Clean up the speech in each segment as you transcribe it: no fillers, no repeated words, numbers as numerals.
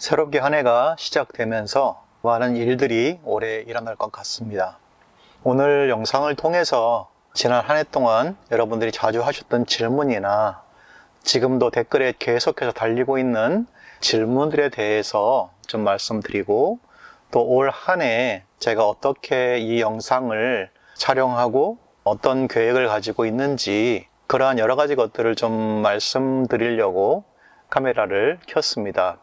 새롭게 한 해가 시작되면서 많은 일들이 올해 일어날 것 같습니다. 오늘 영상을 통해서 지난 한 해 동안 여러분들이 자주 하셨던 질문이나 지금도 댓글에 계속해서 달리고 있는 질문들에 대해서 좀 말씀드리고, 또 올 한 해 제가 어떻게 이 영상을 촬영하고 어떤 계획을 가지고 있는지 그러한 여러 가지 것들을 좀 말씀드리려고 카메라를 켰습니다.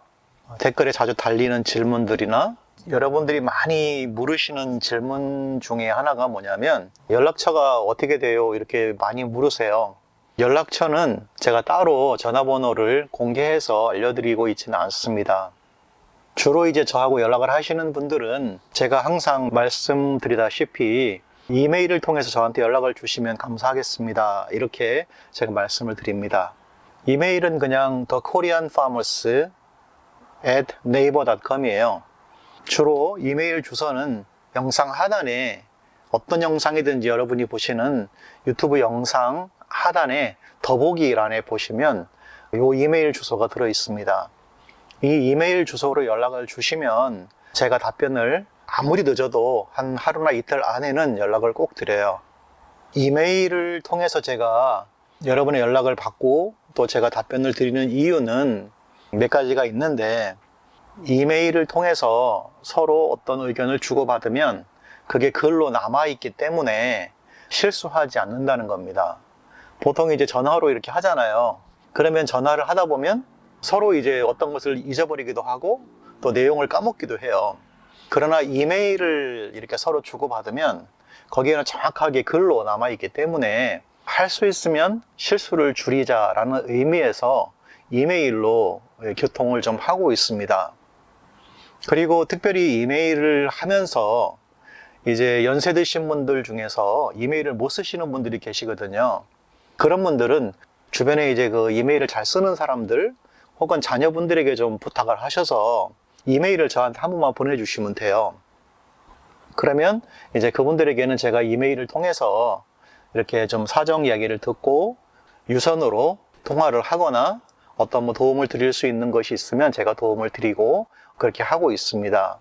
댓글에 자주 달리는 질문들이나 여러분들이 많이 물으시는 질문 중에 하나가 뭐냐면, 연락처가 어떻게 돼요? 이렇게 많이 물으세요. 연락처는 제가 따로 전화번호를 공개해서 알려드리고 있지는 않습니다. 주로 이제 저하고 연락을 하시는 분들은 제가 항상 말씀드리다시피 이메일을 통해서 저한테 연락을 주시면 감사하겠습니다, 이렇게 제가 말씀을 드립니다. 이메일은 그냥 thekoreanfarmers@naver.com이에요. 주로 이메일 주소는 영상 하단에, 어떤 영상이든지 여러분이 보시는 유튜브 영상 하단에 더보기란에 보시면 이 이메일 주소가 들어 있습니다. 이 이메일 주소로 연락을 주시면 제가 답변을 아무리 늦어도 한 하루나 이틀 안에는 연락을 꼭 드려요. 이메일을 통해서 제가 여러분의 연락을 받고 또 제가 답변을 드리는 이유는 몇 가지가 있는데, 이메일을 통해서 서로 어떤 의견을 주고받으면 그게 글로 남아있기 때문에 실수하지 않는다는 겁니다. 보통 이제 전화로 이렇게 하잖아요. 그러면 전화를 하다 보면 서로 이제 어떤 것을 잊어버리기도 하고 또 내용을 까먹기도 해요. 그러나 이메일을 이렇게 서로 주고받으면 거기에는 정확하게 글로 남아있기 때문에 할 수 있으면 실수를 줄이자라는 의미에서 이메일로 교통을 좀 하고 있습니다. 그리고 특별히 이메일을 하면서 이제 연세 드신 분들 중에서 이메일을 못 쓰시는 분들이 계시거든요. 그런 분들은 주변에 이제 그 이메일을 잘 쓰는 사람들 혹은 자녀분들에게 좀 부탁을 하셔서 이메일을 저한테 한 번만 보내주시면 돼요. 그러면 이제 그분들에게는 제가 이메일을 통해서 이렇게 좀 사정 이야기를 듣고 유선으로 통화를 하거나 어떤 뭐 도움을 드릴 수 있는 것이 있으면 제가 도움을 드리고 그렇게 하고 있습니다.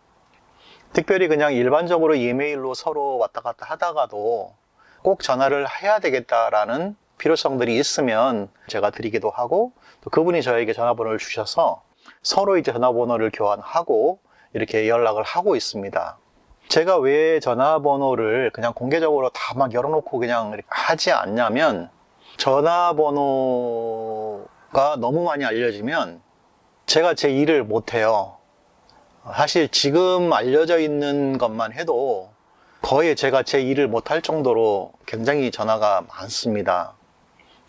특별히 그냥 일반적으로 이메일로 서로 왔다 갔다 하다가도 꼭 전화를 해야 되겠다라는 필요성들이 있으면 제가 드리기도 하고, 또 그분이 저에게 전화번호를 주셔서 서로 이제 전화번호를 교환하고 이렇게 연락을 하고 있습니다. 제가 왜 전화번호를 그냥 공개적으로 다 막 열어놓고 그냥 이렇게 하지 않냐면, 전화번호가 너무 많이 알려지면 제가 제 일을 못해요. 사실 지금 알려져 있는 것만 해도 거의 제가 제 일을 못할 정도로 굉장히 전화가 많습니다.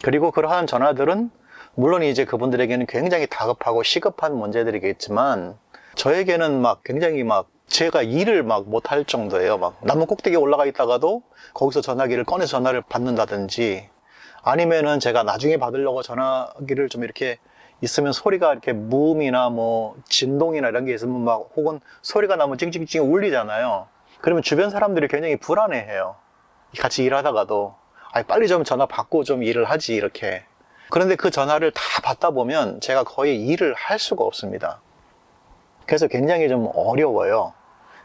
그리고 그러한 전화들은 물론 이제 그분들에게는 굉장히 다급하고 시급한 문제들이겠지만 저에게는 막 굉장히 막 제가 일을 막 못할 정도예요. 막 나무 꼭대기에 올라가 있다가도 거기서 전화기를 꺼내서 전화를 받는다든지, 아니면은 제가 나중에 받으려고 전화기를 좀 이렇게 있으면 소리가 이렇게 무음이나 뭐 진동이나 이런 게 있으면 막, 혹은 소리가 나면 찡찡찡 울리잖아요. 그러면 주변 사람들이 굉장히 불안해해요. 같이 일하다가도 아니 빨리 좀 전화 받고 좀 일을 하지 이렇게. 그런데 그 전화를 다 받다 보면 제가 거의 일을 할 수가 없습니다. 그래서 굉장히 좀 어려워요.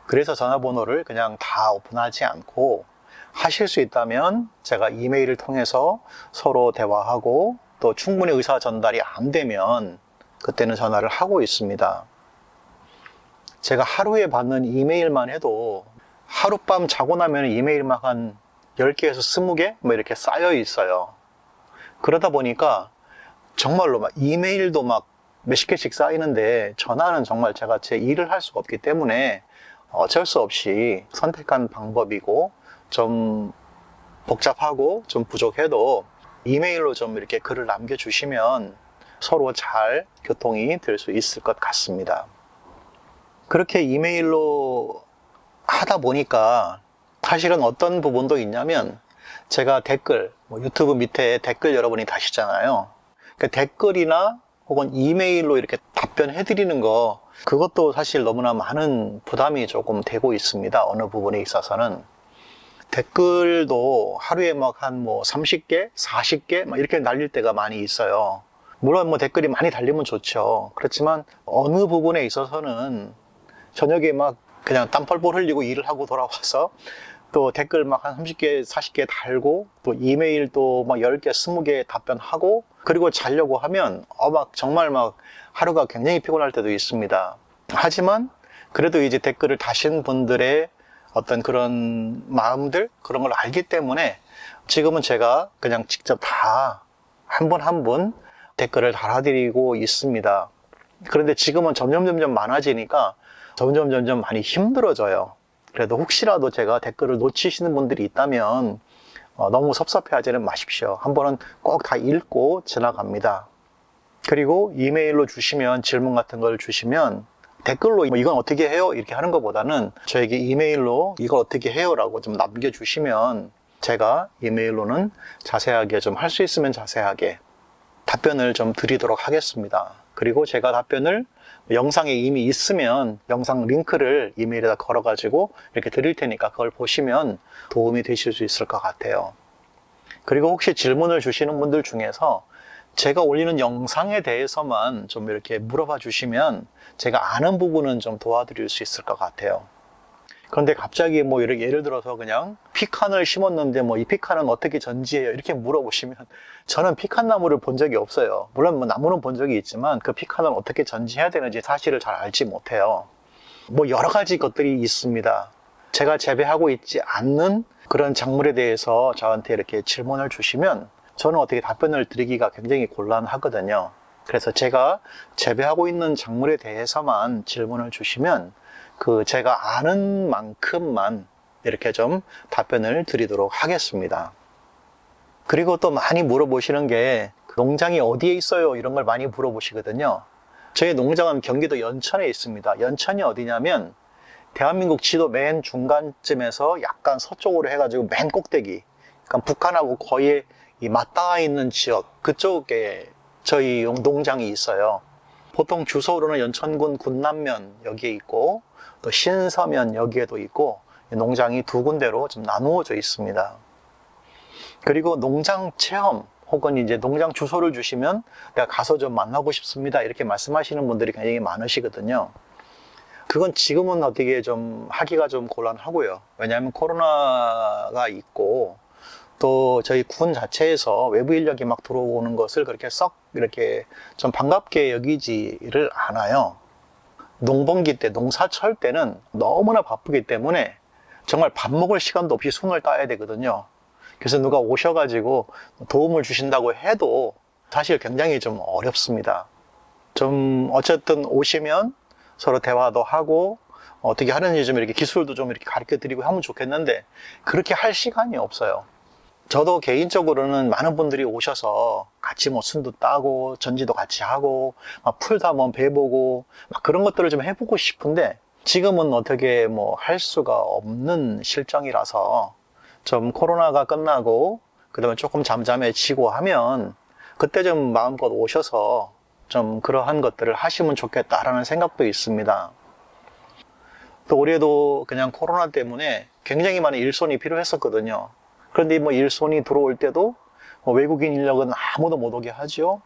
그래서 전화번호를 그냥 다 오픈하지 않고, 하실 수 있다면 제가 이메일을 통해서 서로 대화하고, 또 충분히 의사 전달이 안 되면 그때는 전화를 하고 있습니다. 제가 하루에 받는 이메일만 해도 하룻밤 자고 나면 이메일 막 한 10개에서 20개 뭐 이렇게 쌓여 있어요. 그러다 보니까 정말로 막 이메일도 막 몇십 개씩 쌓이는데 전화는 정말 제가 제 일을 할 수가 없기 때문에 어쩔 수 없이 선택한 방법이고, 좀 복잡하고 좀 부족해도 이메일로 좀 이렇게 글을 남겨주시면 서로 잘 교통이 될 수 있을 것 같습니다. 그렇게 이메일로 하다 보니까 사실은 어떤 부분도 있냐면, 제가 댓글, 유튜브 밑에 댓글 여러분이 다시잖아요. 그 댓글이나 혹은 이메일로 이렇게 답변해 드리는 거, 그것도 사실 너무나 많은 부담이 조금 되고 있습니다. 어느 부분에 있어서는. 댓글도 하루에 막 한 30개, 40개 막 이렇게 날릴 때가 많이 있어요. 물론 뭐 댓글이 많이 달리면 좋죠. 그렇지만 어느 부분에 있어서는 저녁에 막 그냥 땀 뻘뻘 흘리고 일을 하고 돌아와서 또 댓글 막 한 30개, 40개 달고 또 이메일 또 막 10개, 20개 답변하고 그리고 자려고 하면 막 정말 막 하루가 굉장히 피곤할 때도 있습니다. 하지만 그래도 이제 댓글을 다신 분들의 어떤 그런 마음들 그런 걸 알기 때문에 지금은 제가 그냥 직접 다 한 분 한 분 댓글을 달아드리고 있습니다. 그런데 지금은 점점 많아지니까 점점 많이 힘들어져요. 그래도 혹시라도 제가 댓글을 놓치시는 분들이 있다면 너무 섭섭해하지는 마십시오. 한 번은 꼭 다 읽고 지나갑니다. 그리고 이메일로 주시면 질문 같은 걸 주시면 댓글로 이건 어떻게 해요? 이렇게 하는 것보다는 저에게 이메일로 이걸 어떻게 해요? 라고 좀 남겨주시면 제가 이메일로는 자세하게 좀 할 수 있으면 자세하게 답변을 좀 드리도록 하겠습니다. 그리고 제가 답변을 영상에 이미 있으면 영상 링크를 이메일에다 걸어가지고 이렇게 드릴 테니까 그걸 보시면 도움이 되실 수 있을 것 같아요. 그리고 혹시 질문을 주시는 분들 중에서 제가 올리는 영상에 대해서만 좀 이렇게 물어봐 주시면 제가 아는 부분은 좀 도와드릴 수 있을 것 같아요. 그런데 갑자기 뭐 이렇게 예를 들어서 그냥 피칸을 심었는데 뭐 이 피칸은 어떻게 전지해요? 이렇게 물어보시면 저는 피칸 나무를 본 적이 없어요. 물론 뭐 나무는 본 적이 있지만 그 피칸을 어떻게 전지해야 되는지 사실을 잘 알지 못해요. 뭐 여러 가지 것들이 있습니다. 제가 재배하고 있지 않는 그런 작물에 대해서 저한테 이렇게 질문을 주시면 저는 어떻게 답변을 드리기가 굉장히 곤란하거든요. 그래서 제가 재배하고 있는 작물에 대해서만 질문을 주시면 그 제가 아는 만큼만 이렇게 좀 답변을 드리도록 하겠습니다. 그리고 또 많이 물어보시는 게 농장이 어디에 있어요? 이런 걸 많이 물어보시거든요. 저희 농장은 경기도 연천에 있습니다. 연천이 어디냐면 대한민국 지도 맨 중간쯤에서 약간 서쪽으로 해가지고 맨 꼭대기, 그러니까 북한하고 거의 맞닿아 있는 지역, 그쪽에 저희 농장이 있어요. 보통 주소로는 연천군 군남면 여기에 있고 또 신서면 여기에도 있고 농장이 두 군데로 좀 나누어져 있습니다. 그리고 농장 체험 혹은 이제 농장 주소를 주시면 내가 가서 좀 만나고 싶습니다 이렇게 말씀하시는 분들이 굉장히 많으시거든요. 그건 지금은 어떻게 좀 하기가 좀 곤란하고요. 왜냐하면 코로나가 있고 또 저희 군 자체에서 외부 인력이 막 들어오는 것을 그렇게 썩 이렇게 좀 반갑게 여기지를 않아요. 농번기 때, 농사철 때는 너무나 바쁘기 때문에 정말 밥 먹을 시간도 없이 손을 따야 되거든요. 그래서 누가 오셔가지고 도움을 주신다고 해도 사실 굉장히 좀 어렵습니다. 좀 어쨌든 오시면 서로 대화도 하고 어떻게 하는지 좀 이렇게 기술도 좀 이렇게 가르쳐 드리고 하면 좋겠는데 그렇게 할 시간이 없어요. 저도 개인적으로는 많은 분들이 오셔서 같이 뭐 순도 따고 전지도 같이 하고 막 풀도 한번 배보고 막 그런 것들을 좀 해보고 싶은데 지금은 어떻게 뭐 할 수가 없는 실정이라서 좀 코로나가 끝나고 그다음에 조금 잠잠해지고 하면 그때 좀 마음껏 오셔서 좀 그러한 것들을 하시면 좋겠다라는 생각도 있습니다. 또 올해도 그냥 코로나 때문에 굉장히 많은 일손이 필요했었거든요. 그런데 뭐 일손이 들어올 때도 외국인 인력은 아무도 못 오게 하죠.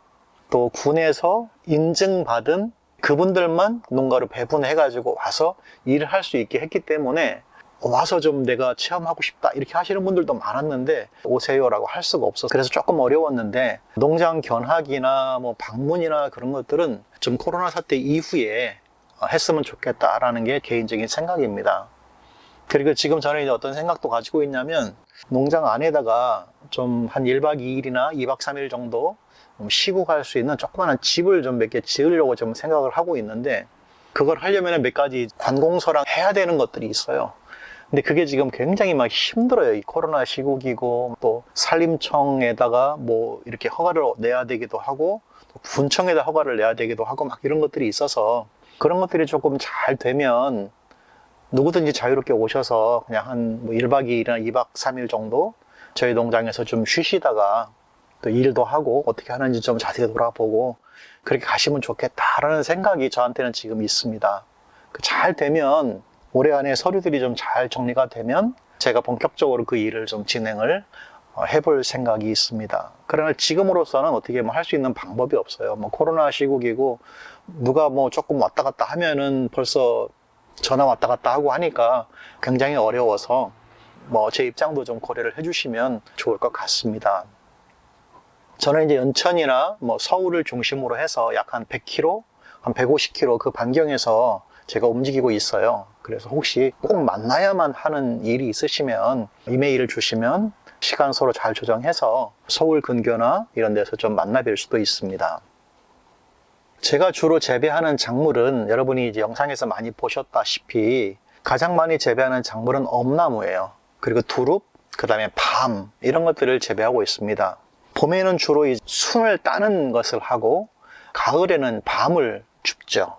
또 군에서 인증받은 그분들만 농가로 배분해가지고 와서 일을 할 수 있게 했기 때문에 와서 좀 내가 체험하고 싶다 이렇게 하시는 분들도 많았는데 오세요라고 할 수가 없어서 그래서 조금 어려웠는데 농장 견학이나 뭐 방문이나 그런 것들은 좀 코로나 사태 이후에 했으면 좋겠다라는 게 개인적인 생각입니다. 그리고 지금 저는 이제 어떤 생각도 가지고 있냐면 농장 안에다가 좀 한 1박 2일이나 2박 3일 정도 쉬고 갈 수 있는 조그마한 집을 좀 몇 개 지으려고 좀 생각을 하고 있는데 그걸 하려면 몇 가지 관공서랑 해야 되는 것들이 있어요. 근데 그게 지금 굉장히 막 힘들어요. 이 코로나 시국이고 또 산림청에다가 뭐 이렇게 허가를 내야 되기도 하고 또 군청에다 허가를 내야 되기도 하고 막 이런 것들이 있어서 그런 것들이 조금 잘 되면 누구든지 자유롭게 오셔서 그냥 한 뭐 1박 2일이나 2박 3일 정도 저희 농장에서 좀 쉬시다가 또 일도 하고 어떻게 하는지 좀 자세히 돌아보고 그렇게 가시면 좋겠다라는 생각이 저한테는 지금 있습니다. 잘 되면 올해 안에 서류들이 좀 잘 정리가 되면 제가 본격적으로 그 일을 좀 진행을 해볼 생각이 있습니다. 그러나 지금으로서는 어떻게 할 수 있는 방법이 없어요. 뭐 코로나 시국이고 누가 뭐 조금 왔다 갔다 하면은 벌써 전화 왔다 갔다 하고 하니까 굉장히 어려워서 뭐 제 입장도 좀 고려를 해주시면 좋을 것 같습니다. 저는 이제 연천이나 뭐 서울을 중심으로 해서 약 한 100km, 한 150km 그 반경에서 제가 움직이고 있어요. 그래서 혹시 꼭 만나야만 하는 일이 있으시면 이메일을 주시면 시간 서로 잘 조정해서 서울 근교나 이런 데서 좀 만나 뵐 수도 있습니다. 제가 주로 재배하는 작물은 여러분이 이제 영상에서 많이 보셨다시피 가장 많이 재배하는 작물은 엄나무예요. 그리고 두릅, 그 다음에 밤 이런 것들을 재배하고 있습니다. 봄에는 주로 순을 따는 것을 하고 가을에는 밤을 줍죠.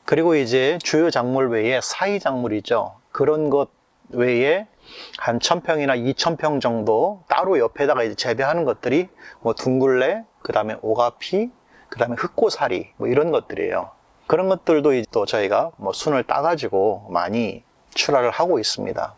그리고 이제 주요 작물 외에 사이 작물이죠. 그런 것 외에 한 1000평이나 2000평 정도 따로 옆에다가 이제 재배하는 것들이 뭐 둥글레, 그 다음에 오가피, 그 다음에 흑고사리 뭐 이런 것들이에요. 그런 것들도 이제 또 저희가 뭐 순을 따가지고 많이 출하를 하고 있습니다.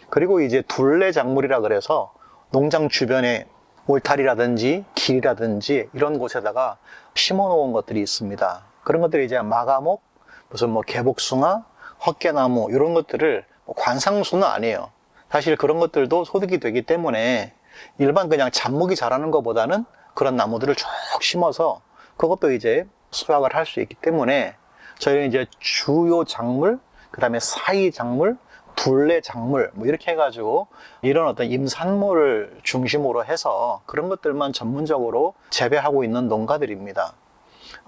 그리고 이제 둘레 작물이라 그래서 농장 주변에 울타리라든지 길이라든지 이런 곳에다가 심어 놓은 것들이 있습니다. 그런 것들이 이제 마가목, 무슨 뭐 개복숭아, 헛개나무 이런 것들을 관상수는 아니에요. 사실 그런 것들도 소득이 되기 때문에 일반 그냥 잡목이 자라는 것보다는 그런 나무들을 쭉 심어서 그것도 이제 수확을 할 수 있기 때문에 저희는 이제 주요 작물, 그 다음에 사이 작물, 둘레 작물 뭐 이렇게 해가지고 이런 어떤 임산물을 중심으로 해서 그런 것들만 전문적으로 재배하고 있는 농가들입니다.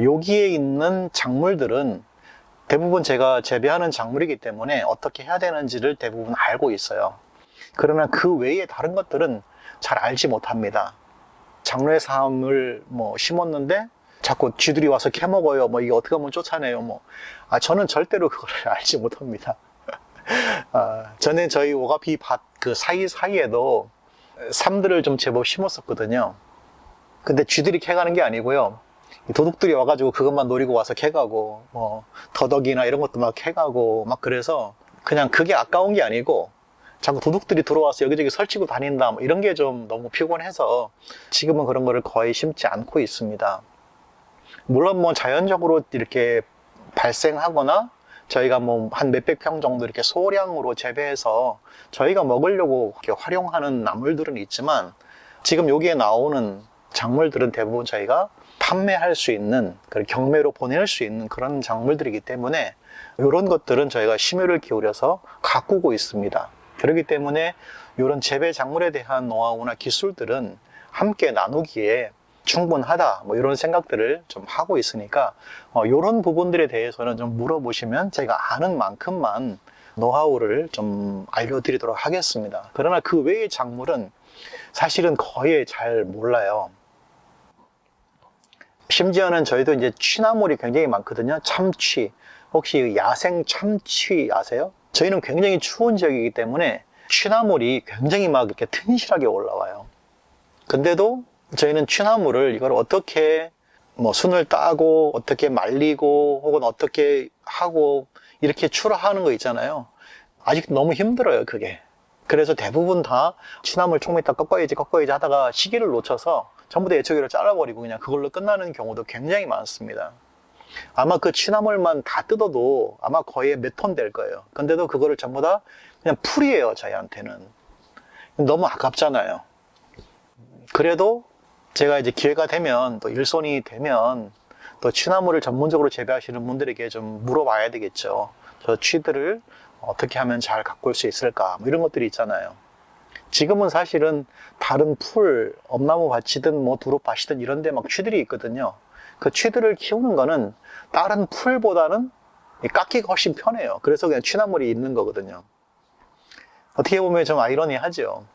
여기에 있는 작물들은 대부분 제가 재배하는 작물이기 때문에 어떻게 해야 되는지를 대부분 알고 있어요. 그러나 그 외에 다른 것들은 잘 알지 못합니다. 장례삼을 뭐 심었는데 자꾸 쥐들이 와서 캐먹어요. 뭐 이게 어떻게 하면 쫓아내요. 뭐 저는 절대로 그걸 알지 못합니다. 저는 저희 오가피 밭 그 사이사이에도 삼들을 좀 제법 심었었거든요. 근데 쥐들이 캐가는 게 아니고요. 도둑들이 와가지고 그것만 노리고 와서 캐가고, 뭐, 더덕이나 이런 것도 막 캐가고, 막 그래서 그냥 그게 아까운 게 아니고, 자꾸 도둑들이 들어와서 여기저기 설치고 다닌다, 뭐 이런 게 좀 너무 피곤해서 지금은 그런 거를 거의 심지 않고 있습니다. 물론 뭐 자연적으로 이렇게 발생하거나 저희가 뭐 한 몇백 평 정도 이렇게 소량으로 재배해서 저희가 먹으려고 이렇게 활용하는 나물들은 있지만 지금 여기에 나오는 작물들은 대부분 저희가 판매할 수 있는, 경매로 보낼 수 있는 그런 작물들이기 때문에 이런 것들은 저희가 심혈을 기울여서 가꾸고 있습니다. 그렇기 때문에 이런 재배 작물에 대한 노하우나 기술들은 함께 나누기에 충분하다, 뭐 이런 생각들을 좀 하고 있으니까 이런 부분들에 대해서는 좀 물어보시면 제가 아는 만큼만 노하우를 좀 알려드리도록 하겠습니다. 그러나 그 외의 작물은 사실은 거의 잘 몰라요. 심지어는 저희도 이제 취나물이 굉장히 많거든요. 참취. 혹시 야생 참취 아세요? 저희는 굉장히 추운 지역이기 때문에 취나물이 굉장히 막 이렇게 튼실하게 올라와요. 근데도 저희는 취나물을 이걸 어떻게 뭐 순을 따고 어떻게 말리고 혹은 어떻게 하고 이렇게 출하하는 거 있잖아요. 아직 너무 힘들어요, 그게. 그래서 대부분 다 취나물 조금 이따 꺾어야지 하다가 시기를 놓쳐서 전부 다 예초기로 잘라버리고 그냥 그걸로 끝나는 경우도 굉장히 많습니다. 아마 그 취나물만 다 뜯어도 아마 거의 몇 톤 될 거예요. 근데도 그거를 전부 다 그냥 풀이에요, 저희한테는. 너무 아깝잖아요. 그래도 제가 이제 기회가 되면 또 일손이 되면 또 취나물을 전문적으로 재배하시는 분들에게 좀 물어봐야 되겠죠. 저 취들을 어떻게 하면 잘 가꿀 수 있을까? 뭐 이런 것들이 있잖아요. 지금은 사실은 다른 풀, 엄나무 밭이든 뭐 두릅밭이든 이런 데 막 취들이 있거든요. 그 취들을 키우는 거는 다른 풀보다는 깎기가 훨씬 편해요. 그래서 그냥 취나물이 있는 거거든요. 어떻게 보면 좀 아이러니하죠.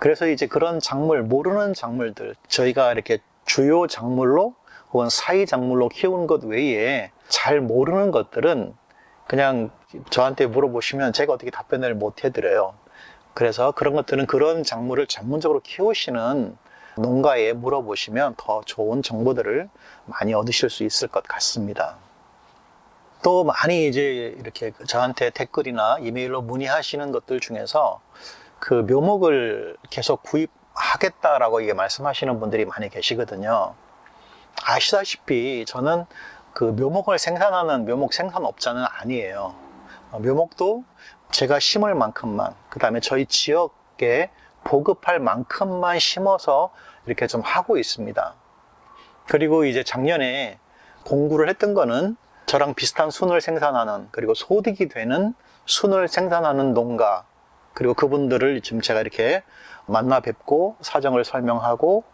그래서 이제 그런 작물, 모르는 작물들, 저희가 이렇게 주요 작물로 혹은 사이 작물로 키우는 것 외에 잘 모르는 것들은 그냥 저한테 물어보시면 제가 어떻게 답변을 못 해드려요. 그래서 그런 것들은 그런 작물을 전문적으로 키우시는 농가에 물어보시면 더 좋은 정보들을 많이 얻으실 수 있을 것 같습니다. 또 많이 이제 이렇게 저한테 댓글이나 이메일로 문의하시는 것들 중에서 그 묘목을 계속 구입하겠다라고 이게 말씀하시는 분들이 많이 계시거든요. 아시다시피 저는 그 묘목을 생산하는 묘목 생산업자는 아니에요. 묘목도 제가 심을 만큼만, 그 다음에 저희 지역에 보급할 만큼만 심어서 이렇게 좀 하고 있습니다. 그리고 이제 작년에 공구를 했던 거는 저랑 비슷한 순을 생산하는, 그리고 소득이 되는 순을 생산하는 농가, 그리고 그분들을 지금 제가 이렇게 만나 뵙고 사정을 설명하고,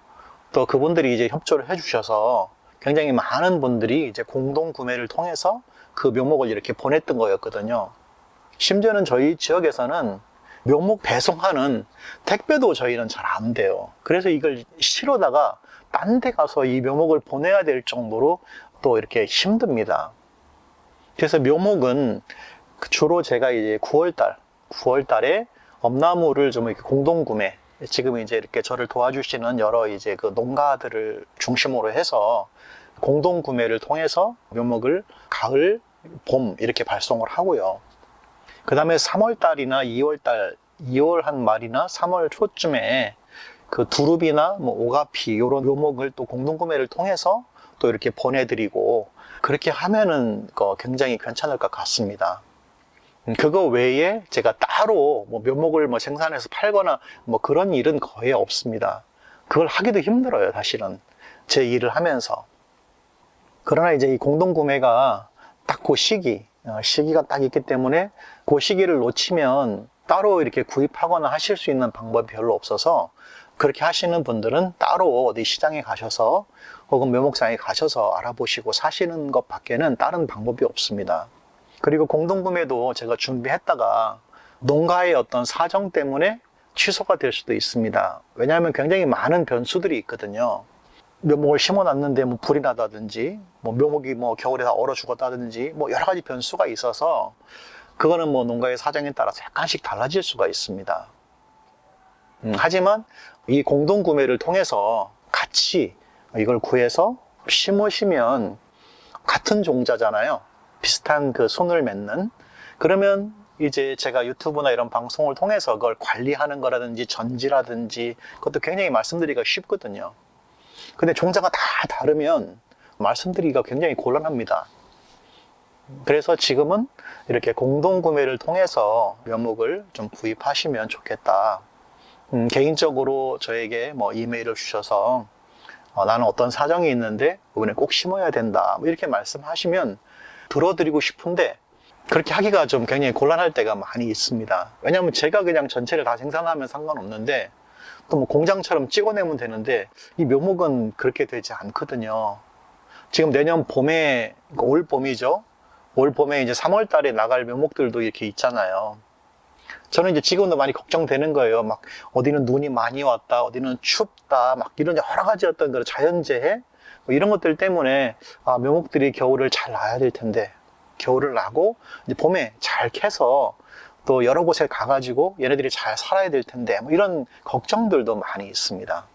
또 그분들이 이제 협조를 해주셔서 굉장히 많은 분들이 이제 공동 구매를 통해서 그 묘목을 이렇게 보냈던 거였거든요. 심지어는 저희 지역에서는 묘목 배송하는 택배도 저희는 잘 안 돼요. 그래서 이걸 실어다가 딴 데 가서 이 묘목을 보내야 될 정도로 또 이렇게 힘듭니다. 그래서 묘목은 주로 제가 이제 9월 달에 엄나무를 좀 이렇게 공동 구매, 지금 이제 이렇게 저를 도와주시는 여러 이제 그 농가들을 중심으로 해서 공동 구매를 통해서 묘목을 가을, 봄 이렇게 발송을 하고요. 그 다음에 3월 달이나 2월 달, 2월 한 말이나 3월 초쯤에 그 두릅이나 뭐 오가피 이런 묘목을 또 공동 구매를 통해서 또 이렇게 보내드리고, 그렇게 하면은 굉장히 괜찮을 것 같습니다. 그거 외에 제가 따로 뭐 묘목을 뭐 생산해서 팔거나 뭐 그런 일은 거의 없습니다. 그걸 하기도 힘들어요, 사실은. 제 일을 하면서. 그러나 이제 이 공동구매가 딱 그 시기가 딱 있기 때문에 그 시기를 놓치면 따로 이렇게 구입하거나 하실 수 있는 방법이 별로 없어서, 그렇게 하시는 분들은 따로 어디 시장에 가셔서 혹은 묘목상에 가셔서 알아보시고 사시는 것 밖에는 다른 방법이 없습니다. 그리고 공동구매도 제가 준비했다가 농가의 어떤 사정 때문에 취소가 될 수도 있습니다. 왜냐하면 굉장히 많은 변수들이 있거든요. 묘목을 심어놨는데 뭐 불이 나다든지, 뭐 묘목이 뭐 겨울에 다 얼어 죽었다든지, 뭐 여러 가지 변수가 있어서 그거는 뭐 농가의 사정에 따라서 약간씩 달라질 수가 있습니다. 하지만 이 공동구매를 통해서 같이 이걸 구해서 심으시면 같은 종자잖아요. 비슷한 그 손을 맺는. 그러면 이제 제가 유튜브나 이런 방송을 통해서 그걸 관리하는 거라든지 전지라든지 그것도 굉장히 말씀드리기가 쉽거든요. 근데 종자가 다 다르면 말씀드리기가 굉장히 곤란합니다. 그래서 지금은 이렇게 공동구매를 통해서 묘목을 좀 구입하시면 좋겠다. 개인적으로 저에게 뭐 이메일을 주셔서 나는 어떤 사정이 있는데 이번에 꼭 심어야 된다, 뭐 이렇게 말씀하시면 들어드리고 싶은데 그렇게 하기가 좀 굉장히 곤란할 때가 많이 있습니다. 왜냐하면 제가 그냥 전체를 다 생산하면 상관없는데 또 뭐 공장처럼 찍어내면 되는데 이 묘목은 그렇게 되지 않거든요. 지금 내년 봄에, 올 봄이죠. 올 봄에 이제 3월 달에 나갈 묘목들도 이렇게 있잖아요. 저는 이제 지금도 많이 걱정되는 거예요. 막 어디는 눈이 많이 왔다, 어디는 춥다, 막 이런 여러 가지 어떤 그런 자연재해, 뭐 이런 것들 때문에 묘목들이 겨울을 잘 나야 될 텐데, 겨울을 나고 이제 봄에 잘 캐서 또 여러 곳에 가가지고 얘네들이 잘 살아야 될 텐데, 뭐 이런 걱정들도 많이 있습니다.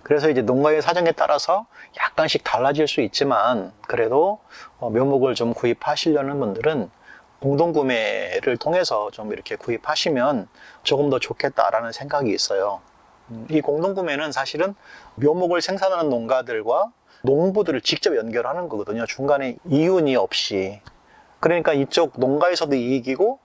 그래서 이제 농가의 사정에 따라서 약간씩 달라질 수 있지만, 그래도 묘목을 좀 구입하시려는 분들은 공동구매를 통해서 좀 이렇게 구입하시면 조금 더 좋겠다라는 생각이 있어요. 이 공동구매는 사실은 묘목을 생산하는 농가들과 농부들을 직접 연결하는 거거든요. 중간에 이윤이 없이. 그러니까 이쪽 농가에서도 이익이고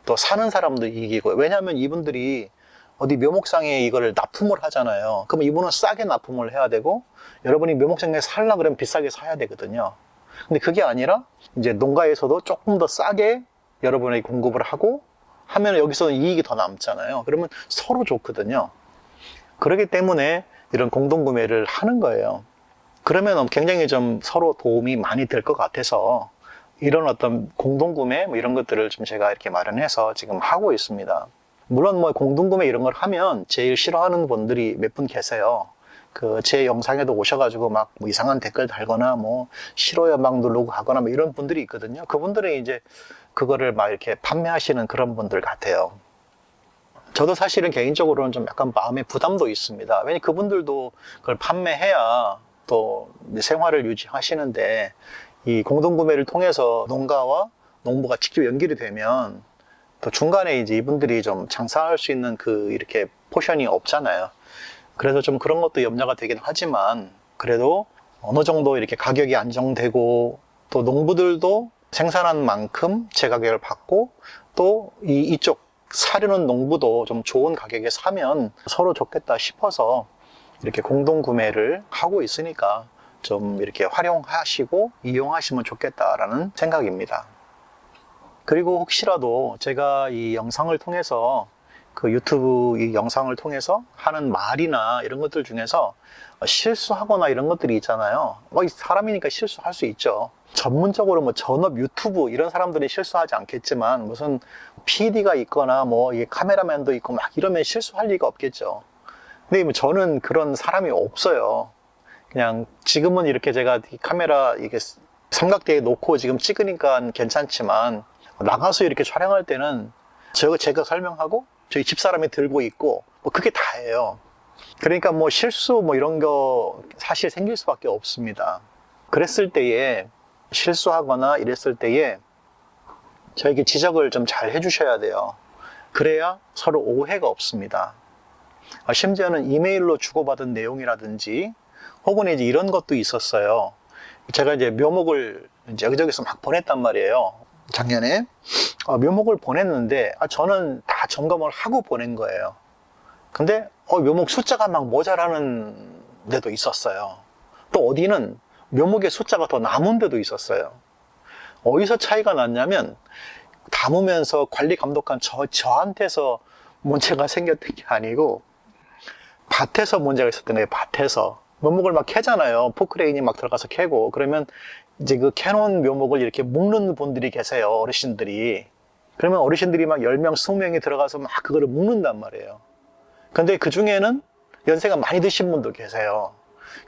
또 사는 사람도 이익이고. 왜냐하면 이분들이 어디 묘목상에 이거를 납품을 하잖아요. 그럼 이분은 싸게 납품을 해야 되고, 여러분이 묘목상에 살려고 그러면 비싸게 사야 되거든요. 근데 그게 아니라 이제 농가에서도 조금 더 싸게 여러분에게 공급을 하고 하면 여기서 이익이 더 남잖아요. 그러면 서로 좋거든요. 그렇기 때문에 이런 공동구매를 하는 거예요. 그러면 굉장히 좀 서로 도움이 많이 될 것 같아서 이런 어떤 공동구매 뭐 이런 것들을 좀 제가 이렇게 마련해서 지금 하고 있습니다. 물론 뭐 공동구매 이런 걸 하면 제일 싫어하는 분들이 몇 분 계세요. 그 제 영상에도 오셔가지고 막 뭐 이상한 댓글 달거나 뭐 싫어요 막 누르고 가거나 뭐 이런 분들이 있거든요. 그분들은 이제 그거를 막 이렇게 판매하시는 그런 분들 같아요. 저도 사실은 개인적으로는 좀 약간 마음의 부담도 있습니다. 왜냐면 그분들도 그걸 판매해야 또 생활을 유지하시는데, 이 공동구매를 통해서 농가와 농부가 직접 연결이 되면 또 중간에 이제 이분들이 좀 장사할 수 있는 그 이렇게 포션이 없잖아요. 그래서 좀 그런 것도 염려가 되긴 하지만 그래도 어느 정도 이렇게 가격이 안정되고 또 농부들도 생산한 만큼 제 가격을 받고 또 이쪽 사려는 농부도 좀 좋은 가격에 사면 서로 좋겠다 싶어서 이렇게 공동 구매를 하고 있으니까 좀 이렇게 활용하시고 이용하시면 좋겠다라는 생각입니다. 그리고 혹시라도 제가 이 영상을 통해서 그 유튜브 이 영상을 통해서 하는 말이나 이런 것들 중에서 실수하거나 이런 것들이 있잖아요. 사람이니까 실수할 수 있죠. 전문적으로 뭐 전업 유튜브 이런 사람들이 실수하지 않겠지만 무슨 PD가 있거나 뭐 카메라맨도 있고 막 이러면 실수할 리가 없겠죠. 근데 뭐 저는 그런 사람이 없어요. 그냥 지금은 이렇게 제가 카메라 이게 삼각대에 놓고 지금 찍으니까 괜찮지만 나가서 이렇게 촬영할 때는 제가 설명하고 저희 집사람이 들고 있고 뭐 그게 다예요. 그러니까 뭐 실수 뭐 이런 거 사실 생길 수밖에 없습니다. 그랬을 때에 실수하거나 이랬을 때에 저에게 지적을 좀 잘 해주셔야 돼요. 그래야 서로 오해가 없습니다. 심지어는 이메일로 주고받은 내용이라든지 혹은 이제 이런 것도 있었어요. 제가 이제 묘목을 이제 여기저기서 막 보냈단 말이에요. 작년에 묘목을 보냈는데 저는 다 점검을 하고 보낸 거예요. 근데 묘목 숫자가 막 모자라는 데도 있었어요. 또 어디는 묘목의 숫자가 더 남은 데도 있었어요. 어디서 차이가 났냐면 담으면서 관리 감독한 저한테서 문제가 생겼던 게 아니고 밭에서 문제가 있었던 거예요. 밭에서 묘목을 막 캐잖아요. 포크레인이 막 들어가서 캐고 그러면 이제 그 캐놓은 묘목을 이렇게 묶는 분들이 계세요. 어르신들이. 그러면 어르신들이 막 10명, 20명이 들어가서 막 그거를 묶는단 말이에요. 근데 그 중에는 연세가 많이 드신 분도 계세요.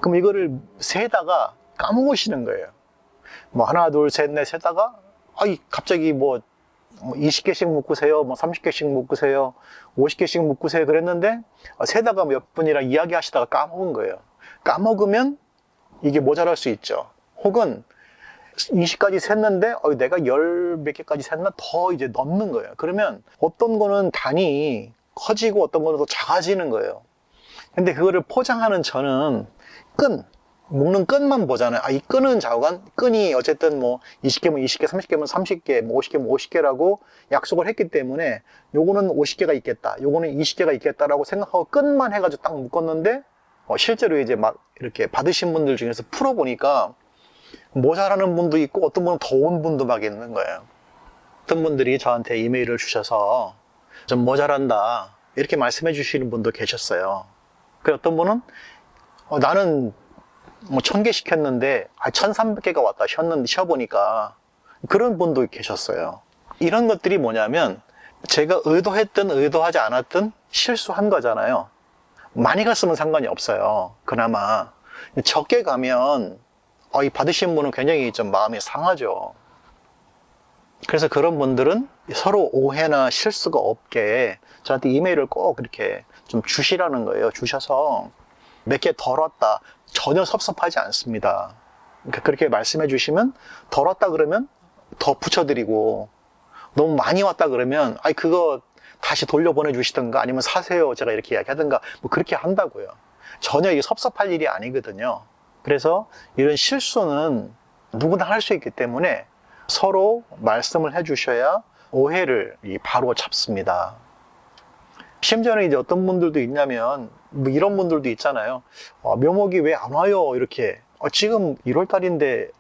그럼 이거를 세다가 까먹으시는 거예요. 뭐 하나, 둘, 셋, 넷 세다가 갑자기 뭐 20개씩 묶으세요, 뭐 30개씩 묶으세요, 50개씩 묶으세요 그랬는데 세다가 몇 분이랑 이야기하시다가 까먹은 거예요. 까먹으면 이게 모자랄 수 있죠. 혹은 20까지 셌는데 내가 10 몇 개까지 셌나 더 이제 넣는 거예요. 그러면 어떤 거는 단이 커지고 어떤 거는 또 작아지는 거예요. 근데 그거를 포장하는 저는 묶는 끈만 보잖아요. 이 끈은 좌우간, 끈이 어쨌든 뭐 20개면 20개, 30개면 30개, 뭐 50개면 50개라고 약속을 했기 때문에 요거는 50개가 있겠다, 요거는 20개가 있겠다라고 생각하고 끈만 해가지고 딱 묶었는데 실제로 이제 막 이렇게 받으신 분들 중에서 풀어보니까 모자라는 분도 있고 어떤 분은 더 온 분도 막 있는 거예요. 어떤 분들이 저한테 이메일을 주셔서 좀 모자란다 이렇게 말씀해 주시는 분도 계셨어요. 그 어떤 분은 나는 뭐 1000개 시켰는데 1300개가 왔다 쉬어보니까 그런 분도 계셨어요. 이런 것들이 뭐냐면 제가 의도했든 의도하지 않았든 실수한 거잖아요. 많이 갔으면 상관이 없어요. 그나마 적게 가면 이 받으신 분은 굉장히 좀 마음이 상하죠. 그래서 그런 분들은 서로 오해나 실수가 없게 저한테 이메일을 꼭 이렇게 좀 주시라는 거예요. 주셔서 몇 개 덜 왔다. 전혀 섭섭하지 않습니다. 그러니까 그렇게 말씀해 주시면 덜 왔다 그러면 더 붙여드리고 너무 많이 왔다 그러면 그거 다시 돌려보내 주시던가 아니면 사세요 제가 이렇게 이야기하던가 뭐 그렇게 한다고요. 전혀 이게 섭섭할 일이 아니거든요. 그래서 이런 실수는 누구나 할 수 있기 때문에 서로 말씀을 해 주셔야 오해를 바로 잡습니다. 심지어는 이제 어떤 분들도 있냐면 뭐 이런 분들도 있잖아요. 묘목이 왜 안 와요 이렇게 지금 1월 달인데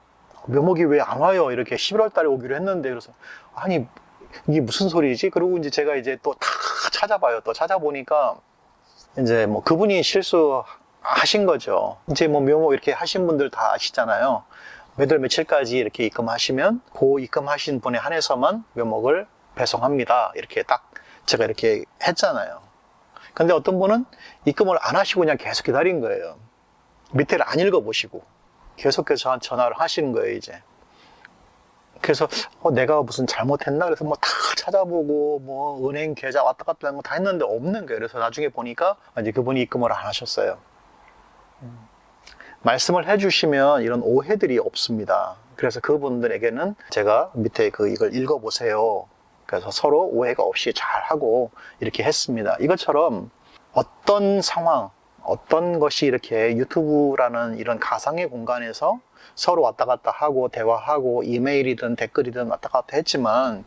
묘목이 왜 안 와요 이렇게 11월 달에 오기로 했는데 그래서 아니 이게 무슨 소리지? 그리고 이제 제가 이제 또 다 찾아봐요. 또 찾아보니까 이제 뭐 그분이 실수하신 거죠. 이제 뭐 묘목 이렇게 하신 분들 다 아시잖아요. 몇 월 며칠까지 이렇게 입금하시면 그 입금하신 분에 한해서만 묘목을 배송합니다. 이렇게 딱 제가 이렇게 했잖아요. 근데 어떤 분은 입금을 안 하시고 그냥 계속 기다린 거예요. 밑에를 안 읽어보시고 계속해서 저한테 전화를 하시는 거예요 이제. 그래서 내가 무슨 잘못했나 그래서 뭐 다 찾아보고 뭐 은행 계좌 왔다 갔다 하는 거 다 했는데 없는 거예요. 그래서 나중에 보니까 이제 그분이 입금을 안 하셨어요. 말씀을 해주시면 이런 오해들이 없습니다. 그래서 그분들에게는 제가 밑에 이걸 읽어보세요 그래서 서로 오해가 없이 잘하고 이렇게 했습니다. 이것처럼 어떤 상황, 어떤 것이 이렇게 유튜브라는 이런 가상의 공간에서 서로 왔다 갔다 하고 대화하고 이메일이든 댓글이든 왔다 갔다 했지만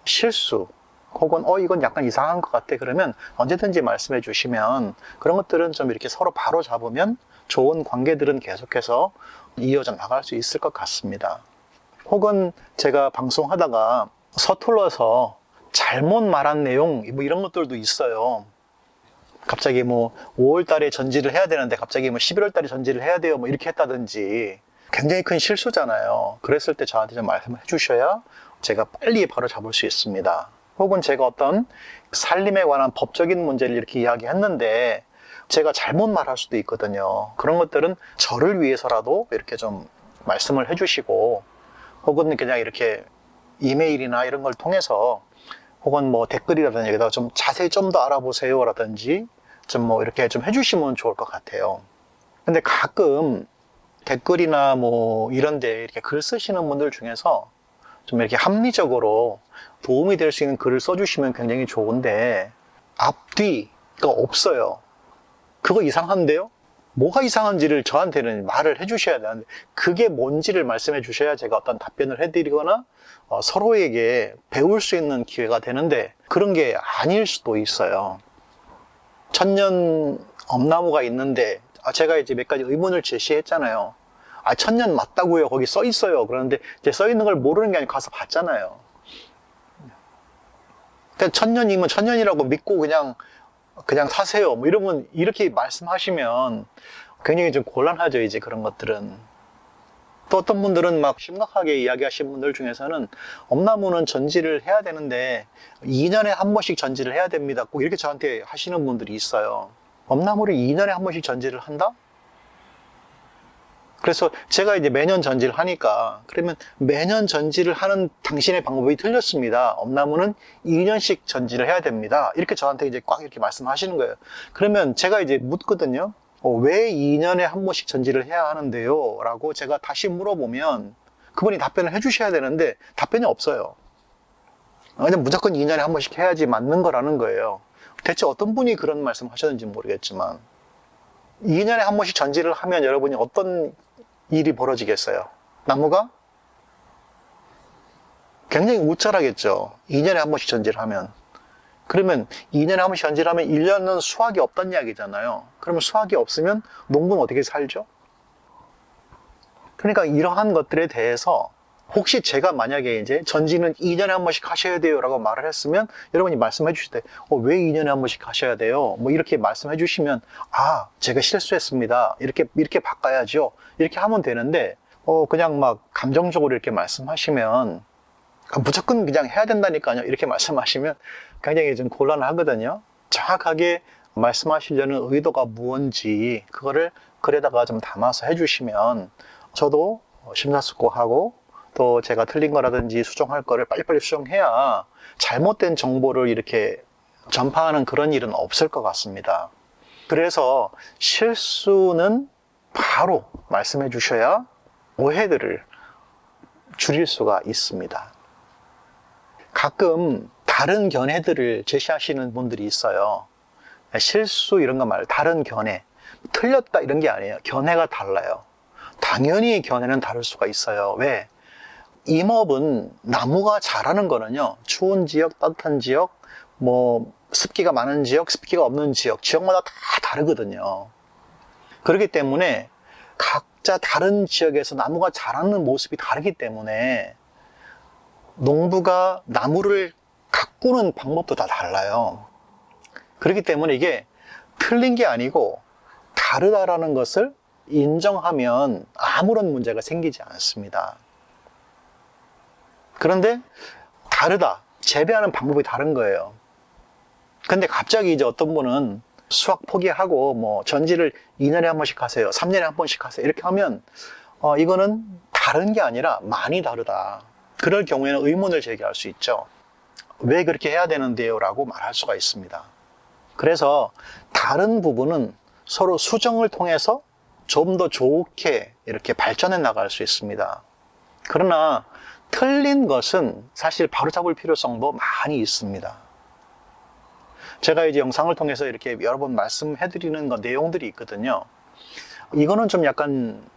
실수 혹은 이건 약간 이상한 것 같아 그러면 언제든지 말씀해 주시면 그런 것들은 좀 이렇게 서로 바로 잡으면 좋은 관계들은 계속해서 이어져 나갈 수 있을 것 같습니다. 혹은 제가 방송하다가 서툴러서 잘못 말한 내용 뭐 이런 것들도 있어요. 갑자기 뭐 5월 달에 전지를 해야 되는데 갑자기 뭐 11월 달에 전지를 해야 돼요 뭐 이렇게 했다든지 굉장히 큰 실수잖아요. 그랬을 때 저한테 좀 말씀해 주셔야 제가 빨리 바로 잡을 수 있습니다. 혹은 제가 어떤 살림에 관한 법적인 문제를 이렇게 이야기했는데 제가 잘못 말할 수도 있거든요. 그런 것들은 저를 위해서라도 이렇게 좀 말씀을 해주시고 혹은 그냥 이렇게 이메일이나 이런 걸 통해서 혹은 뭐 댓글이라든지 여기다가 좀 자세히 좀 더 알아보세요 라든지 좀 뭐 이렇게 좀 해주시면 좋을 것 같아요. 근데 가끔 댓글이나 뭐 이런데 이렇게 글 쓰시는 분들 중에서 좀 이렇게 합리적으로 도움이 될 수 있는 글을 써주시면 굉장히 좋은데 앞뒤가 없어요. 그거 이상한데요? 뭐가 이상한지를 저한테는 말을 해주셔야 되는데 그게 뭔지를 말씀해 주셔야 제가 어떤 답변을 해드리거나 서로에게 배울 수 있는 기회가 되는데 그런 게 아닐 수도 있어요. 천년 엄나무가 있는데 제가 이제 몇 가지 의문을 제시했잖아요. 천년 맞다고요. 거기 써 있어요. 그런데 이제 써 있는 걸 모르는 게 아니고 가서 봤잖아요. 그냥 천년이면 천년이라고 믿고 그냥 사세요. 뭐 이러면 이렇게 말씀하시면 굉장히 좀 곤란하죠. 이제 그런 것들은. 또 어떤 분들은 막 심각하게 이야기하신 분들 중에서는 엄나무는 전지를 해야 되는데 2년에 한 번씩 전지를 해야 됩니다. 꼭 이렇게 저한테 하시는 분들이 있어요. 엄나무를 2년에 한 번씩 전지를 한다? 그래서 제가 이제 매년 전지를 하니까 그러면 매년 전지를 하는 당신의 방법이 틀렸습니다. 엄나무는 2년씩 전지를 해야 됩니다. 이렇게 저한테 이제 꽉 이렇게 말씀하시는 거예요. 그러면 제가 이제 묻거든요. 왜 2년에 한 번씩 전지를 해야 하는데요? 라고 제가 다시 물어보면 그분이 답변을 해주셔야 되는데 답변이 없어요. 그냥 무조건 2년에 한 번씩 해야지 맞는 거라는 거예요. 대체 어떤 분이 그런 말씀 하셨는지 모르겠지만 2년에 한 번씩 전지를 하면 여러분이 어떤 일이 벌어지겠어요? 나무가 굉장히 우쭐하겠죠. 2년에 한 번씩 전지를 하면. 그러면 2년에 한 번씩 전지를 하면 1년은 수확이 없다는 이야기잖아요. 그러면 수확이 없으면 농부는 어떻게 살죠? 그러니까 이러한 것들에 대해서 혹시 제가 만약에 이제 전지는 2년에 한 번씩 하셔야 돼요 라고 말을 했으면 여러분이 말씀해 주실 때 왜 2년에 한 번씩 하셔야 돼요? 뭐 이렇게 말씀해 주시면 제가 실수했습니다. 이렇게 바꿔야죠. 이렇게 하면 되는데 그냥 막 감정적으로 이렇게 말씀하시면 무조건 그냥 해야 된다니까요. 이렇게 말씀하시면 굉장히 좀 곤란하거든요. 정확하게 말씀하시려는 의도가 무언지 그거를 글에다가 좀 담아서 해주시면 저도 심사숙고하고 또 제가 틀린 거라든지 수정할 거를 빨리빨리 수정해야 잘못된 정보를 이렇게 전파하는 그런 일은 없을 것 같습니다. 그래서 실수는 바로 말씀해 주셔야 오해들을 줄일 수가 있습니다. 가끔 다른 견해들을 제시하시는 분들이 있어요. 실수 이런 거 말고 다른 견해, 틀렸다 이런 게 아니에요. 견해가 달라요. 당연히 견해는 다를 수가 있어요. 왜? 임업은 나무가 자라는 거는요, 추운 지역, 따뜻한 지역, 뭐 습기가 많은 지역, 습기가 없는 지역, 지역마다 다 다르거든요. 그렇기 때문에 각자 다른 지역에서 나무가 자라는 모습이 다르기 때문에 농부가 나무를 가꾸는 방법도 다 달라요. 그렇기 때문에 이게 틀린 게 아니고 다르다라는 것을 인정하면 아무런 문제가 생기지 않습니다. 그런데 다르다. 재배하는 방법이 다른 거예요. 근데 갑자기 이제 어떤 분은 수확 포기하고 뭐 전지를 2년에 한 번씩 하세요. 3년에 한 번씩 하세요. 이렇게 하면 이거는 다른 게 아니라 많이 다르다. 그럴 경우에는 의문을 제기할 수 있죠. 왜 그렇게 해야 되는데요? 라고 말할 수가 있습니다. 그래서 다른 부분은 서로 수정을 통해서 좀 더 좋게 이렇게 발전해 나갈 수 있습니다. 그러나 틀린 것은 사실 바로잡을 필요성도 많이 있습니다. 제가 이제 영상을 통해서 이렇게 여러 번 말씀해드리는 내용들이 있거든요. 이거는 좀 약간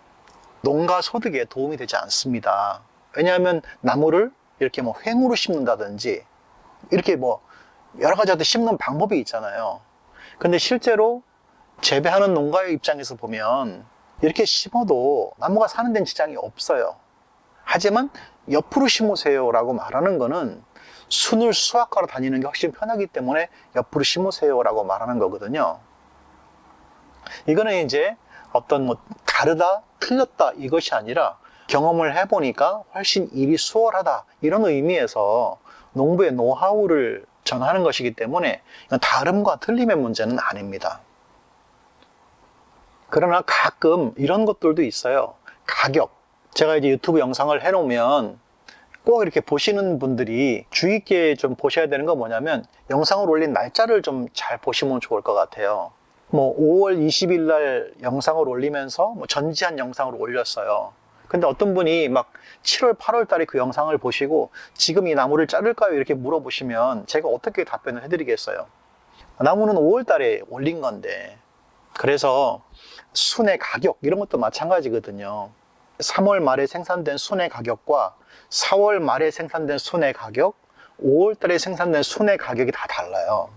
농가 소득에 도움이 되지 않습니다. 왜냐하면 나무를 이렇게 뭐 횡으로 심는다든지 이렇게 뭐 여러 가지 심는 방법이 있잖아요. 근데 실제로 재배하는 농가의 입장에서 보면 이렇게 심어도 나무가 사는 데는 지장이 없어요. 하지만 옆으로 심으세요 라고 말하는 거는 순을 수확하러 다니는 게 훨씬 편하기 때문에 옆으로 심으세요 라고 말하는 거거든요. 이거는 이제 어떤 뭐 다르다, 틀렸다 이것이 아니라 경험을 해보니까 훨씬 일이 수월하다 이런 의미에서 농부의 노하우를 전하는 것이기 때문에 이건 다름과 틀림의 문제는 아닙니다. 그러나 가끔 이런 것들도 있어요. 가격. 제가 이제 유튜브 영상을 해놓으면 꼭 이렇게 보시는 분들이 주의 있게 좀 보셔야 되는 건 뭐냐면 영상을 올린 날짜를 좀 잘 보시면 좋을 것 같아요. 뭐 5월 20일 날 영상을 올리면서 뭐 전지한 영상을 올렸어요. 근데 어떤 분이 막 7월, 8월 달에 그 영상을 보시고 지금 이 나무를 자를까요? 이렇게 물어보시면 제가 어떻게 답변을 해드리겠어요? 나무는 5월 달에 올린 건데. 그래서 순의 가격 이런 것도 마찬가지거든요. 3월 말에 생산된 순의 가격과 4월 말에 생산된 순의 가격, 5월 달에 생산된 순의 가격이 다 달라요.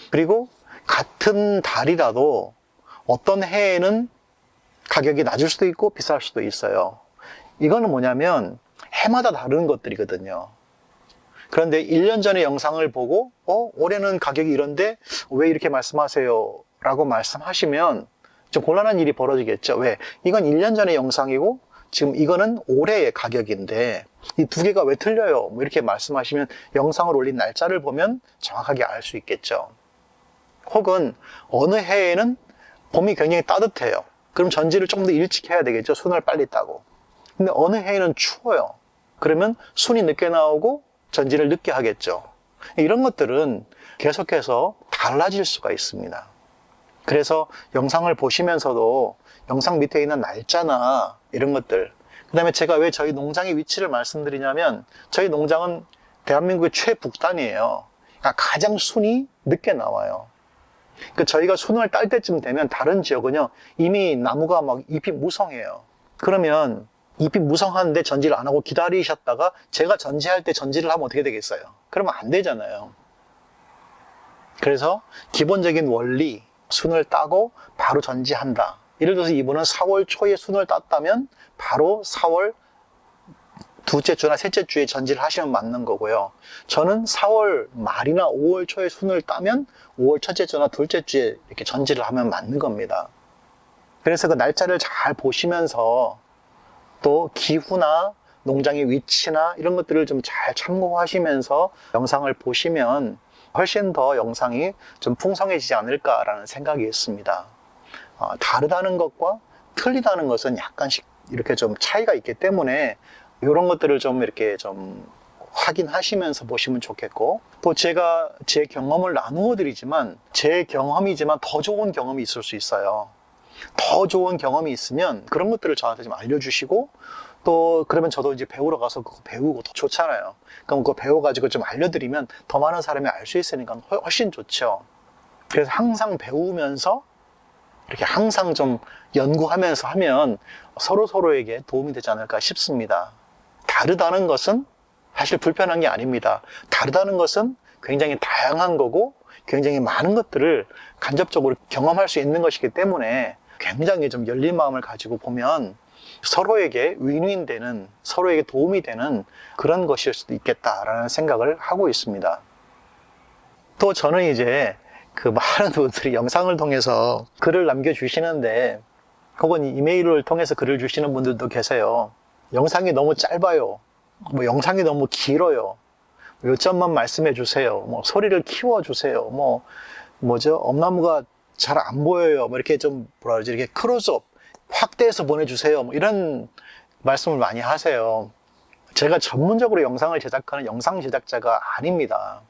그리고 같은 달이라도 어떤 해에는 가격이 낮을 수도 있고 비쌀 수도 있어요. 이거는 뭐냐면 해마다 다른 것들이거든요. 그런데 1년 전에 영상을 보고 올해는 가격이 이런데 왜 이렇게 말씀하세요? 라고 말씀하시면 좀 곤란한 일이 벌어지겠죠. 왜? 이건 1년 전의 영상이고 지금 이거는 올해의 가격인데 이 두 개가 왜 틀려요? 뭐 이렇게 말씀하시면 영상을 올린 날짜를 보면 정확하게 알 수 있겠죠. 혹은 어느 해에는 봄이 굉장히 따뜻해요. 그럼 전지를 좀 더 일찍 해야 되겠죠. 순을 빨리 따고. 근데 어느 해에는 추워요. 그러면 순이 늦게 나오고 전지를 늦게 하겠죠. 이런 것들은 계속해서 달라질 수가 있습니다. 그래서 영상을 보시면서도 영상 밑에 있는 날짜나 이런 것들, 그 다음에 제가 왜 저희 농장의 위치를 말씀드리냐면 저희 농장은 대한민국의 최북단이에요. 그러니까 가장 순이 늦게 나와요. 그러니까 저희가 순을 딸 때쯤 되면 다른 지역은요 이미 나무가 막 잎이 무성해요. 그러면 잎이 무성한데 전지를 안 하고 기다리셨다가 제가 전지할 때 전지를 하면 어떻게 되겠어요? 그러면 안 되잖아요. 그래서 기본적인 원리, 순을 따고 바로 전지한다. 예를 들어서 이분은 4월 초에 순을 땄다면 바로 4월 두째 주나 셋째 주에 전지를 하시면 맞는 거고요. 저는 4월 말이나 5월 초에 순을 따면 5월 첫째 주나 둘째 주에 이렇게 전지를 하면 맞는 겁니다. 그래서 그 날짜를 잘 보시면서 또 기후나 농장의 위치나 이런 것들을 좀 잘 참고하시면서 영상을 보시면 훨씬 더 영상이 좀 풍성해지지 않을까라는 생각이 있습니다. 다르다는 것과 틀리다는 것은 약간씩 이렇게 좀 차이가 있기 때문에 이런 것들을 좀 이렇게 좀 확인하시면서 보시면 좋겠고, 또 제가 제 경험을 나누어 드리지만 제 경험이지만 더 좋은 경험이 있을 수 있어요. 더 좋은 경험이 있으면 그런 것들을 저한테 좀 알려주시고, 또 그러면 저도 이제 배우러 가서 그거 배우고 더 좋잖아요. 그럼 그거 배워가지고 좀 알려드리면 더 많은 사람이 알 수 있으니까 훨씬 좋죠. 그래서 항상 배우면서 이렇게 항상 좀 연구하면서 하면 서로에게 도움이 되지 않을까 싶습니다. 다르다는 것은 사실 불편한 게 아닙니다. 다르다는 것은 굉장히 다양한 거고 굉장히 많은 것들을 간접적으로 경험할 수 있는 것이기 때문에 굉장히 좀 열린 마음을 가지고 보면 서로에게 윈윈 되는, 서로에게 도움이 되는 그런 것일 수도 있겠다라는 생각을 하고 있습니다. 또 저는 이제 그 많은 분들이 영상을 통해서 글을 남겨주시는데, 혹은 이메일을 통해서 글을 주시는 분들도 계세요. 영상이 너무 짧아요. 뭐 영상이 너무 길어요. 요점만 말씀해 주세요. 뭐 소리를 키워 주세요. 엄나무가 잘 안 보여요. 뭐 이렇게 좀 뭐라 그러지? 이렇게 크로즈업 확대해서 보내주세요. 뭐 이런 말씀을 많이 하세요. 제가 전문적으로 영상을 제작하는 영상 제작자가 아닙니다.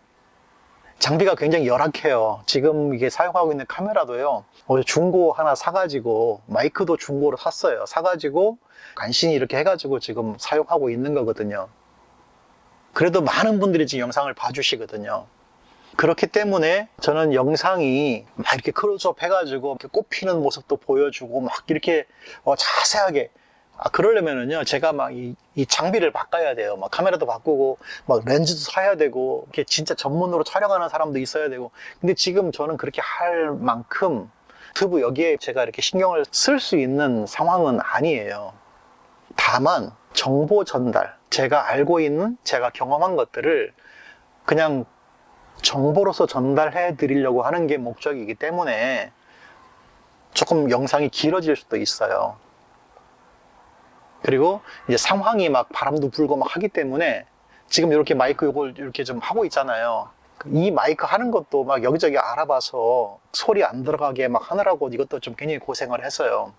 장비가 굉장히 열악해요. 지금 이게 사용하고 있는 카메라도요, 중고 하나 사가지고, 마이크도 중고로 샀어요. 사가지고, 간신히 이렇게 해가지고 지금 사용하고 있는 거거든요. 그래도 많은 분들이 지금 영상을 봐주시거든요. 그렇기 때문에 저는 영상이 막 이렇게 클로즈업 해가지고, 이렇게 꼽히는 모습도 보여주고, 막 이렇게 자세하게, 그러려면은요, 제가 막 이 장비를 바꿔야 돼요. 막 카메라도 바꾸고, 막 렌즈도 사야 되고, 이렇게 진짜 전문으로 촬영하는 사람도 있어야 되고. 근데 지금 저는 그렇게 할 만큼 유튜브 여기에 제가 이렇게 신경을 쓸 수 있는 상황은 아니에요. 다만, 정보 전달, 제가 알고 있는, 제가 경험한 것들을 그냥 정보로서 전달해 드리려고 하는 게 목적이기 때문에 조금 영상이 길어질 수도 있어요. 그리고 이제 상황이 막 바람도 불고 막 하기 때문에 지금 이렇게 마이크 이걸 이렇게 좀 하고 있잖아요. 이 마이크 하는 것도 막 여기저기 알아봐서 소리 안 들어가게 막 하느라고 이것도 좀 굉장히 고생을 했어요.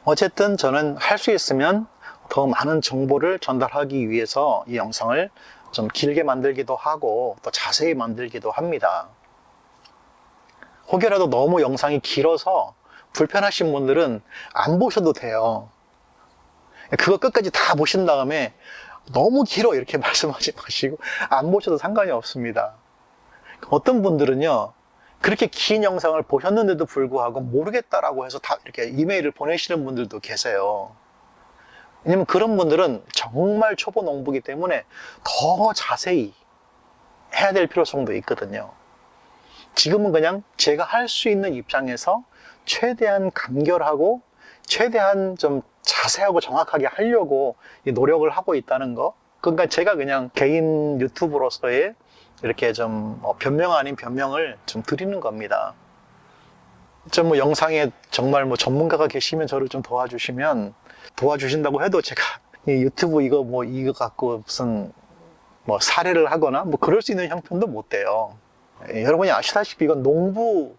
어쨌든 저는 할 수 있으면 더 많은 정보를 전달하기 위해서 이 영상을 좀 길게 만들기도 하고 또 자세히 만들기도 합니다. 혹여라도 너무 영상이 길어서 불편하신 분들은 안 보셔도 돼요. 그거 끝까지 다 보신 다음에 너무 길어 이렇게 말씀하지 마시고 안 보셔도 상관이 없습니다. 어떤 분들은요, 그렇게 긴 영상을 보셨는데도 불구하고 모르겠다라고 해서 다 이렇게 이메일을 보내시는 분들도 계세요. 왜냐면 그런 분들은 정말 초보 농부이기 때문에 더 자세히 해야 될 필요성도 있거든요. 지금은 그냥 제가 할 수 있는 입장에서 최대한 간결하고 최대한 좀 자세하고 정확하게 하려고 노력을 하고 있다는 거. 그러니까 제가 그냥 개인 유튜브로서의 이렇게 좀 변명 아닌 변명을 좀 드리는 겁니다. 좀 뭐 영상에 정말 뭐 전문가가 계시면 저를 좀 도와주신다고 해도 제가 이 유튜브 이거 갖고 무슨 뭐 사례를 하거나 뭐 그럴 수 있는 형편도 못 돼요. 여러분이 아시다시피 이건 농부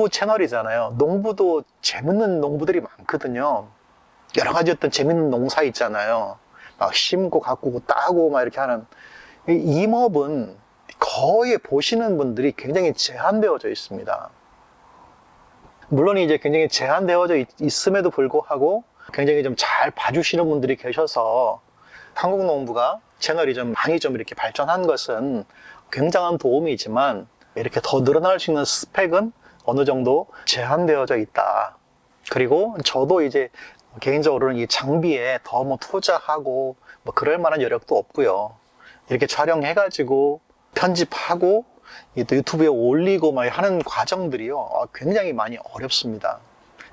채널이잖아요. 농부도 재밌는 농부들이 많거든요. 여러 가지 어떤 재밌는 농사 있잖아요. 막 심고 가꾸고 따고 막 이렇게 하는. 이 임업은 거의 보시는 분들이 굉장히 제한되어져 있습니다. 물론 이제 굉장히 제한되어져 있음에도 불구하고 굉장히 좀 잘 봐주시는 분들이 계셔서 한국 농부가 채널이 좀 많이 좀 이렇게 발전한 것은 굉장한 도움이지만 이렇게 더 늘어날 수 있는 스펙은 어느 정도 제한되어져 있다. 그리고 저도 이제 개인적으로는 이 장비에 더 뭐 투자하고 뭐 그럴 만한 여력도 없고요. 이렇게 촬영해가지고 편집하고 또 유튜브에 올리고 막 하는 과정들이요, 굉장히 많이 어렵습니다.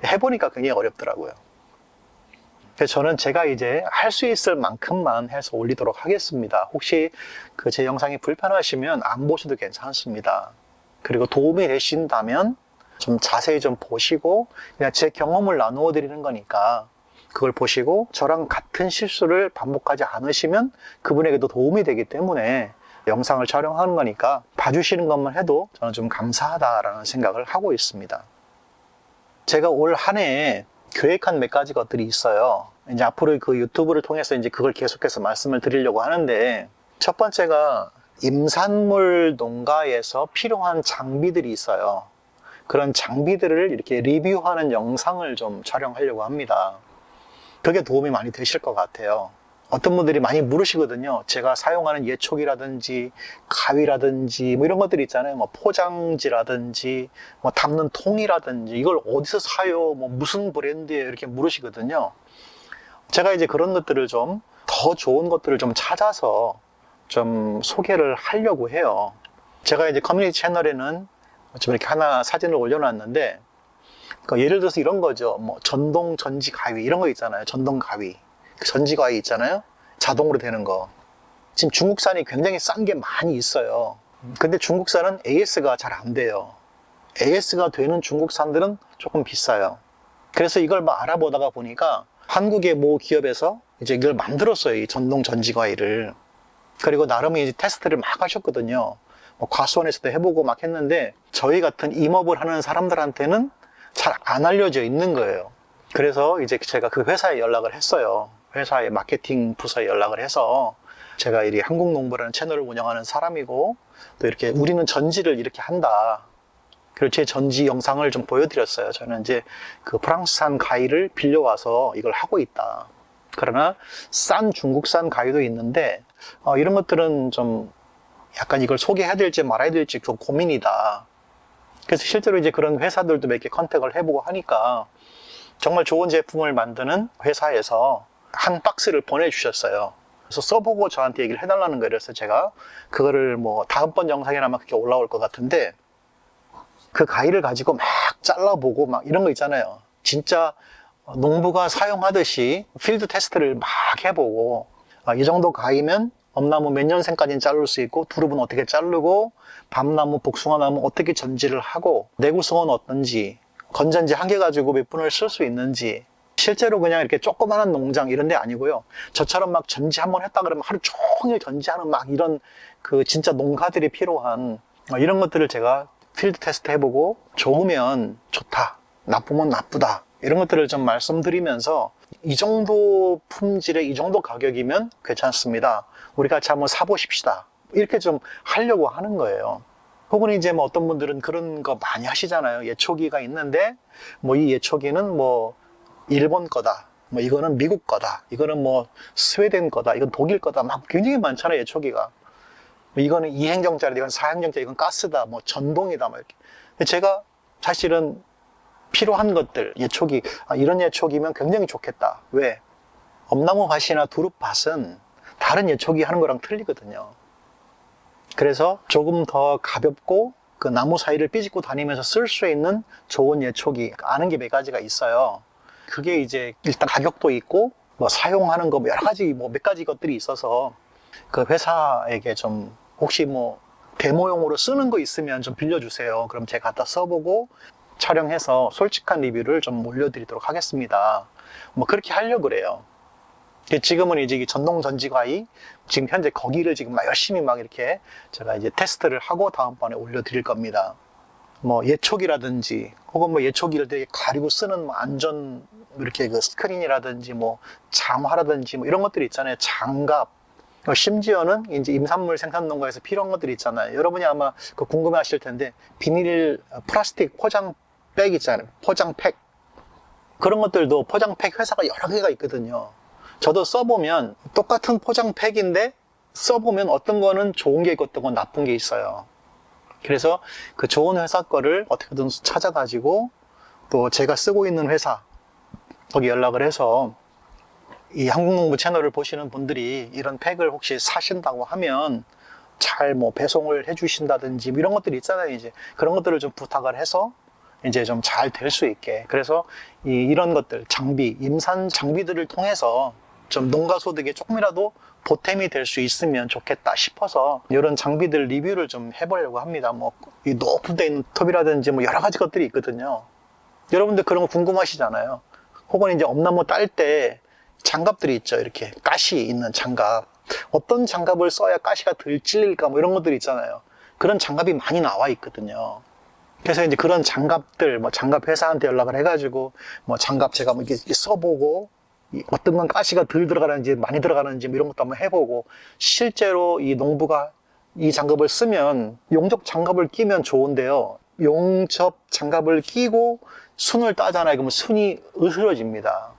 해보니까 굉장히 어렵더라고요. 그래서 저는 제가 이제 할 수 있을 만큼만 해서 올리도록 하겠습니다. 혹시 그 제 영상이 불편하시면 안 보셔도 괜찮습니다. 그리고 도움이 되신다면 좀 자세히 좀 보시고 그냥 제 경험을 나누어 드리는 거니까 그걸 보시고 저랑 같은 실수를 반복하지 않으시면 그분에게도 도움이 되기 때문에 영상을 촬영하는 거니까 봐주시는 것만 해도 저는 좀 감사하다라는 생각을 하고 있습니다. 제가 올 한 해에 계획한 몇 가지 것들이 있어요. 이제 앞으로 그 유튜브를 통해서 이제 그걸 계속해서 말씀을 드리려고 하는데, 첫 번째가 임산물 농가에서 필요한 장비들이 있어요. 그런 장비들을 이렇게 리뷰하는 영상을 좀 촬영하려고 합니다. 그게 도움이 많이 되실 것 같아요. 어떤 분들이 많이 물으시거든요. 제가 사용하는 예촉이라든지 가위라든지 뭐 이런 것들 있잖아요. 뭐 포장지라든지 뭐 담는 통이라든지 이걸 어디서 사요? 뭐 무슨 브랜드예요? 이렇게 물으시거든요. 제가 이제 그런 것들을 좀 더 좋은 것들을 좀 찾아서 좀 소개를 하려고 해요. 제가 이제 커뮤니티 채널에는 좀 이렇게 하나 사진을 올려놨는데, 예를 들어서 이런 거죠. 뭐 전동 전지 가위 이런 거 있잖아요. 전동 가위. 전지 가위 있잖아요. 자동으로 되는 거. 지금 중국산이 굉장히 싼 게 많이 있어요. 근데 중국산은 AS가 잘 안 돼요. AS가 되는 중국산들은 조금 비싸요. 그래서 이걸 막 알아보다가 보니까 한국의 모 기업에서 이제 이걸 만들었어요. 이 전동 전지 가위를. 그리고 나름 이제 테스트를 막 하셨거든요. 뭐 과수원에서도 해보고 막 했는데 저희 같은 임업을 하는 사람들한테는 잘 안 알려져 있는 거예요. 그래서 이제 제가 그 회사에 연락을 했어요. 회사의 마케팅 부서에 연락을 해서 제가 이 한국농부라는 채널을 운영하는 사람이고 또 이렇게 우리는 전지를 이렇게 한다. 그리고 제 전지 영상을 좀 보여드렸어요. 저는 이제 그 프랑스산 가위를 빌려와서 이걸 하고 있다. 그러나 싼 중국산 가위도 있는데 이런 것들은 좀 약간 이걸 소개해야 될지 말아야 될지 좀 고민이다. 그래서 실제로 이제 그런 회사들도 몇 개 컨택을 해보고 하니까 정말 좋은 제품을 만드는 회사에서 한 박스를 보내주셨어요. 그래서 써보고 저한테 얘기를 해달라는 거예요. 그래서 제가 그거를 뭐 다음번 영상에나 아마 그게 올라올 것 같은데 그 가위를 가지고 막 잘라보고 막 이런 거 있잖아요. 진짜 농부가 사용하듯이 필드 테스트를 막 해보고 이 정도 가위면 엄나무 몇 년생까지는 자를 수 있고 두릅은 어떻게 자르고 밤나무, 복숭아나무 어떻게 전지를 하고 내구성은 어떤지 건전지 한 개 가지고 몇 분을 쓸 수 있는지 실제로 그냥 이렇게 조그마한 농장 이런 데 아니고요. 저처럼 막 전지 한번 했다 그러면 하루 종일 전지하는 막 이런 그 진짜 농가들이 필요한 이런 것들을 제가 필드 테스트 해보고 좋으면 좋다, 나쁘면 나쁘다 이런 것들을 좀 말씀드리면서 이 정도 품질에 이 정도 가격이면 괜찮습니다. 우리 같이 한번 사보십시다. 이렇게 좀 하려고 하는 거예요. 혹은 이제 뭐 어떤 분들은 그런 거 많이 하시잖아요. 예초기가 있는데 뭐 이 예초기는 뭐 일본 거다. 뭐 이거는 미국 거다. 이거는 뭐 스웨덴 거다. 이건 독일 거다. 막 굉장히 많잖아요. 예초기가. 이거는 2행정짜리, 이건 4행정짜리, 이건 가스다. 뭐 전동이다. 막 이렇게. 근데 제가 사실은 필요한 것들, 예초기, 이런 예초기면 굉장히 좋겠다. 왜? 엄나무밭이나 두릅밭은 다른 예초기 하는 거랑 틀리거든요. 그래서 조금 더 가볍고 그 나무 사이를 삐집고 다니면서 쓸 수 있는 좋은 예초기 아는 게 몇 가지가 있어요. 그게 이제 일단 가격도 있고 뭐 사용하는 거 여러 가지 뭐 몇 가지 것들이 있어서 그 회사에게 좀 혹시 뭐 데모용으로 쓰는 거 있으면 좀 빌려주세요. 그럼 제가 갖다 써보고 촬영해서 솔직한 리뷰를 좀 올려드리도록 하겠습니다. 뭐 그렇게 하려고 그래요. 지금은 이제 전동 전지가위 지금 현재 거기를 지금 막 열심히 막 이렇게 제가 이제 테스트를 하고 다음번에 올려드릴 겁니다. 뭐 예초기라든지 혹은 뭐 예초기를 되게 가리고 쓰는 뭐 안전 이렇게 그 스크린이라든지 뭐 잠화라든지 뭐 이런 것들이 있잖아요. 장갑. 심지어는 이제 임산물 생산농가에서 필요한 것들이 있잖아요. 여러분이 아마 그 궁금해 하실 텐데 비닐 플라스틱 포장백 있잖아요. 포장팩. 그런 것들도 포장팩 회사가 여러 개가 있거든요. 저도 써보면 똑같은 포장팩인데 써보면 어떤 거는 좋은 게 있고 어떤 건 나쁜 게 있어요. 그래서 그 좋은 회사 거를 어떻게든 찾아가지고 또 제가 쓰고 있는 회사 거기 연락을 해서 이 한국농부 채널을 보시는 분들이 이런 팩을 혹시 사신다고 하면 잘 뭐 배송을 해주신다든지 이런 것들이 있잖아요. 이제 그런 것들을 좀 부탁을 해서 이제 좀 잘 될 수 있게. 그래서 이런 것들 장비, 임산 장비들을 통해서 좀 농가 소득에 조금이라도 보탬이 될 수 있으면 좋겠다 싶어서 이런 장비들 리뷰를 좀 해보려고 합니다. 뭐 이 높은 데 있는 톱이라든지 뭐 여러 가지 것들이 있거든요. 여러분들 그런 거 궁금하시잖아요. 혹은 이제 엄나무 딸 때 장갑들이 있죠. 이렇게 가시 있는 장갑. 어떤 장갑을 써야 가시가 덜 찔릴까 뭐 이런 것들이 있잖아요. 그런 장갑이 많이 나와 있거든요. 그래서 이제 그런 장갑들, 뭐 장갑 회사한테 연락을 해가지고 뭐 장갑 제가 뭐 이렇게 써보고 어떤 건 가시가 덜 들어가는지 많이 들어가는지 뭐 이런 것도 한번 해보고 실제로 이 농부가 이 장갑을 쓰면 용접 장갑을 끼면 좋은데요. 용접 장갑을 끼고 순을 따잖아요. 그러면 순이 으스러집니다.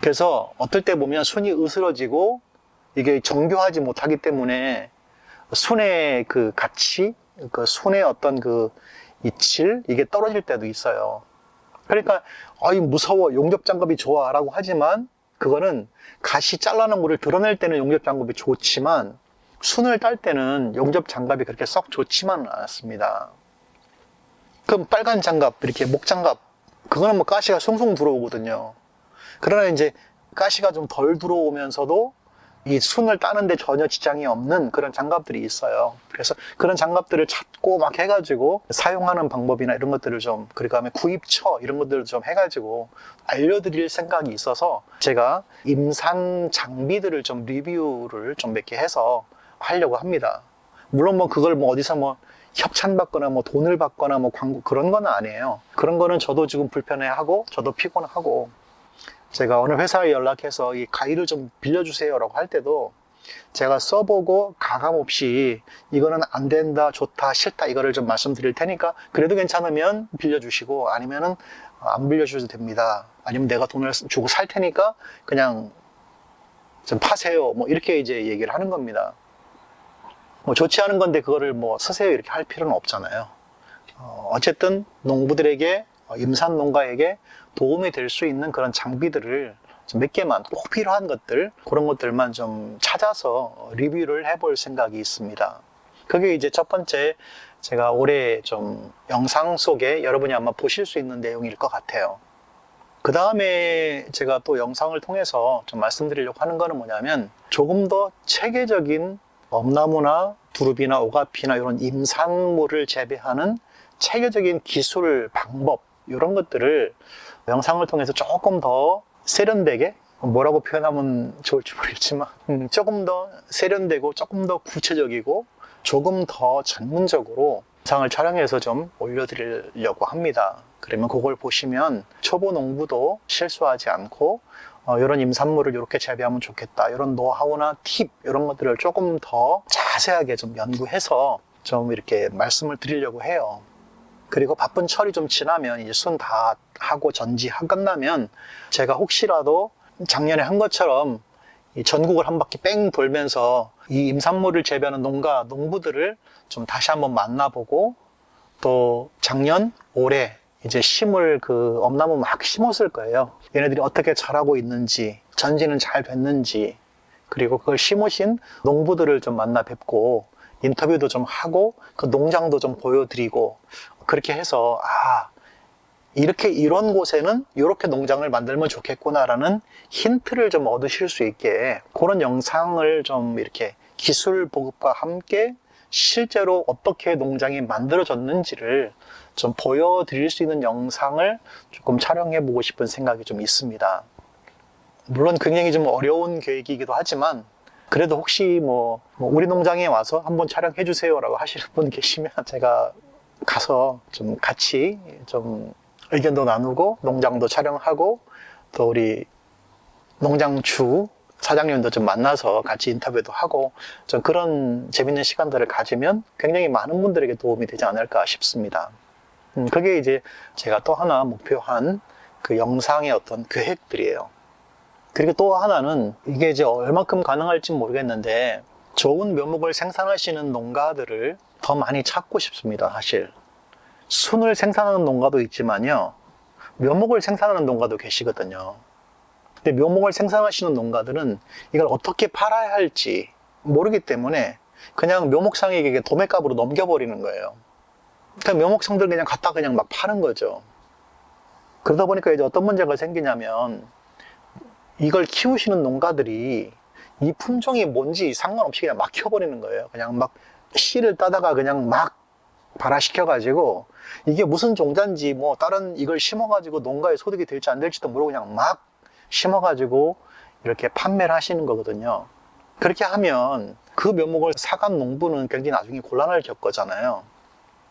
그래서 어떨 때 보면 순이 으스러지고 이게 정교하지 못하기 때문에 순의 그 가치, 그 순의 어떤 그 이칠 이게 떨어질 때도 있어요. 그러니까 무서워 용접장갑이 좋아 라고 하지만 그거는 가시 잘라놓은 거를 드러낼 때는 용접장갑이 좋지만 순을 딸 때는 용접장갑이 그렇게 썩 좋지만은 않았습니다. 그럼 빨간 장갑 이렇게 목장갑 그거는 뭐 가시가 숭숭 들어오거든요. 그러나 이제 가시가 좀 덜 들어오면서도 이 순을 따는데 전혀 지장이 없는 그런 장갑들이 있어요. 그래서 그런 장갑들을 찾고 막 해가지고 사용하는 방법이나 이런 것들을 좀, 그 다음에 구입처 이런 것들을 좀 해가지고 알려드릴 생각이 있어서 제가 임산 장비들을 좀 리뷰를 좀 몇 개 해서 하려고 합니다. 물론 뭐 그걸 뭐 어디서 뭐 협찬받거나 뭐 돈을 받거나 뭐 광고 그런 건 아니에요. 그런 거는 저도 지금 불편해하고 저도 피곤하고 제가 어느 회사에 연락해서 이 가위를 좀 빌려주세요라고 할 때도 제가 써보고 가감없이 이거는 안 된다, 좋다, 싫다 이거를 좀 말씀드릴 테니까 그래도 괜찮으면 빌려주시고 아니면은 안 빌려주셔도 됩니다. 아니면 내가 돈을 주고 살 테니까 그냥 좀 파세요. 뭐 이렇게 이제 얘기를 하는 겁니다. 뭐 좋지 않은 건데 그거를 뭐 쓰세요 이렇게 할 필요는 없잖아요. 어쨌든 농부들에게 임산 농가에게 도움이 될 수 있는 그런 장비들을 몇 개만 꼭 필요한 것들 그런 것들만 좀 찾아서 리뷰를 해볼 생각이 있습니다. 그게 이제 첫 번째 제가 올해 좀 영상 속에 여러분이 아마 보실 수 있는 내용일 것 같아요. 그 다음에 제가 또 영상을 통해서 좀 말씀드리려고 하는 거는 뭐냐면 조금 더 체계적인 엄나무나 두릅이나 오가피나 이런 임산물을 재배하는 체계적인 기술, 방법 이런 것들을 영상을 통해서 조금 더 세련되게 뭐라고 표현하면 좋을지 모르겠지만 조금 더 세련되고 조금 더 구체적이고 조금 더 전문적으로 영상을 촬영해서 좀 올려드리려고 합니다. 그러면 그걸 보시면 초보 농부도 실수하지 않고 이런 임산물을 이렇게 재배하면 좋겠다 이런 노하우나 팁 이런 것들을 조금 더 자세하게 좀 연구해서 좀 이렇게 말씀을 드리려고 해요. 그리고 바쁜 철이 좀 지나면 이제 순 다 하고 전지하 끝나면 제가 혹시라도 작년에 한 것처럼 이 전국을 한 바퀴 뺑 돌면서 이 임산물을 재배하는 농가, 농부들을 좀 다시 한번 만나보고 또 작년, 올해 이제 심을 그 엄나무 막 심었을 거예요. 얘네들이 어떻게 자라고 있는지, 전지는 잘 됐는지, 그리고 그걸 심으신 농부들을 좀 만나 뵙고 인터뷰도 좀 하고 그 농장도 좀 보여드리고 그렇게 해서 이렇게 이런 곳에는 이렇게 농장을 만들면 좋겠구나라는 힌트를 좀 얻으실 수 있게 그런 영상을 좀 이렇게 기술 보급과 함께 실제로 어떻게 농장이 만들어졌는지를 좀 보여드릴 수 있는 영상을 조금 촬영해 보고 싶은 생각이 좀 있습니다. 물론 굉장히 좀 어려운 계획이기도 하지만 그래도 혹시 뭐 우리 농장에 와서 한번 촬영해 주세요 라고 하시는 분 계시면 제가 가서 좀 같이 좀 의견도 나누고 농장도 촬영하고 또 우리 농장주 사장님도 좀 만나서 같이 인터뷰도 하고 좀 그런 재밌는 시간들을 가지면 굉장히 많은 분들에게 도움이 되지 않을까 싶습니다. 그게 이제 제가 또 하나 목표한 그 영상의 어떤 계획들이에요. 그리고 또 하나는 이게 이제 얼마큼 가능할지 모르겠는데 좋은 묘목을 생산하시는 농가들을 더 많이 찾고 싶습니다. 사실 순을 생산하는 농가도 있지만요 묘목을 생산하는 농가도 계시거든요. 근데 묘목을 생산하시는 농가들은 이걸 어떻게 팔아야 할지 모르기 때문에 그냥 묘목상에게 도매값으로 넘겨버리는 거예요. 그러니까 묘목상들 그냥 갖다 그냥 막 파는 거죠. 그러다 보니까 이제 어떤 문제가 생기냐면 이걸 키우시는 농가들이 이 품종이 뭔지 상관없이 그냥 막 키워버리는 거예요. 그냥 막 씨를 따다가 그냥 막 발화시켜가지고 이게 무슨 종자인지 뭐 다른 이걸 심어가지고 농가에 소득이 될지 안 될지도 모르고 그냥 막 심어가지고 이렇게 판매를 하시는 거거든요. 그렇게 하면 그 묘목을 사간 농부는 굉장히 나중에 곤란을 겪잖아요.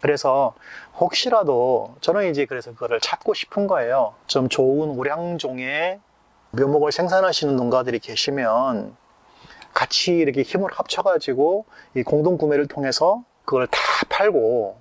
그래서 혹시라도 저는 이제 그래서 그거를 찾고 싶은 거예요. 좀 좋은 우량종의 묘목을 생산하시는 농가들이 계시면 같이 이렇게 힘을 합쳐가지고 이 공동 구매를 통해서 그걸 다 팔고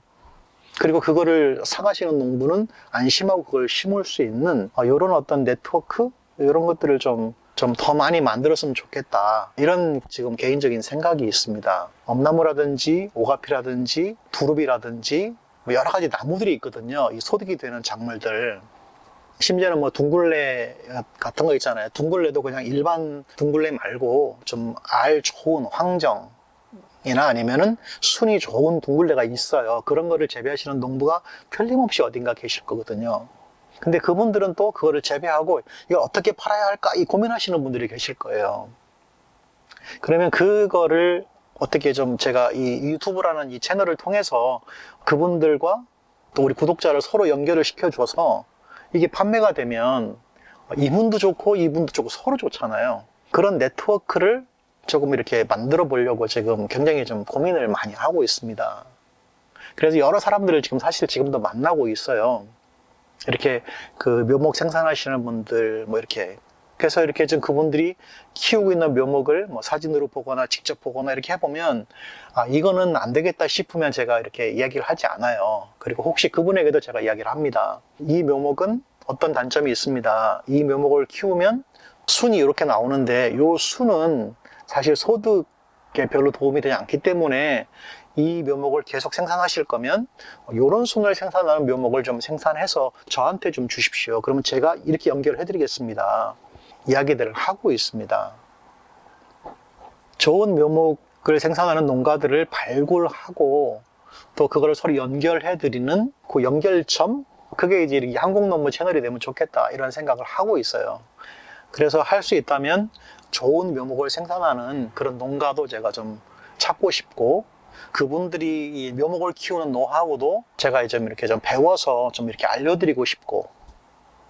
그리고 그거를 사가시는 농부는 안심하고 그걸 심을 수 있는 이런 어떤 네트워크 이런 것들을 좀 더 많이 만들었으면 좋겠다 이런 지금 개인적인 생각이 있습니다. 엄나무라든지 오가피라든지 두릅이라든지 뭐 여러 가지 나무들이 있거든요. 이 소득이 되는 작물들 심지어는 뭐 둥글레 같은 거 있잖아요. 둥글레도 그냥 일반 둥글레 말고 좀 알 좋은 황정 이나 아니면은 순이 좋은 둥글레가 있어요. 그런 거를 재배하시는 농부가 틀림없이 어딘가 계실 거거든요. 근데 그분들은 또 그거를 재배하고 이걸 어떻게 팔아야 할까 이 고민하시는 분들이 계실 거예요. 그러면 그거를 어떻게 좀 제가 이 유튜브라는 이 채널을 통해서 그분들과 또 우리 구독자를 서로 연결을 시켜줘서 이게 판매가 되면 이분도 좋고 이분도 좋고 서로 좋잖아요. 그런 네트워크를 조금 이렇게 만들어 보려고 지금 굉장히 좀 고민을 많이 하고 있습니다. 그래서 여러 사람들을 지금 사실 지금도 만나고 있어요. 이렇게 그 묘목 생산하시는 분들 뭐 이렇게 그래서 이렇게 좀 그분들이 키우고 있는 묘목을 뭐 사진으로 보거나 직접 보거나 이렇게 해보면 이거는 안 되겠다 싶으면 제가 이렇게 이야기를 하지 않아요. 그리고 혹시 그분에게도 제가 이야기를 합니다. 이 묘목은 어떤 단점이 있습니다. 이 묘목을 키우면 순이 이렇게 나오는데 이 순은 사실 소득에 별로 도움이 되지 않기 때문에 이 묘목을 계속 생산하실 거면 이런 순을 생산하는 묘목을 좀 생산해서 저한테 좀 주십시오. 그러면 제가 이렇게 연결해 드리겠습니다. 이야기들을 하고 있습니다. 좋은 묘목을 생산하는 농가들을 발굴하고 또 그거를 서로 연결해 드리는 그 연결점, 그게 이제 이렇게 한국농부 채널이 되면 좋겠다 이런 생각을 하고 있어요. 그래서 할 수 있다면 좋은 묘목을 생산하는 그런 농가도 제가 좀 찾고 싶고, 그분들이 이 묘목을 키우는 노하우도 제가 좀 이렇게 좀 배워서 좀 이렇게 알려드리고 싶고,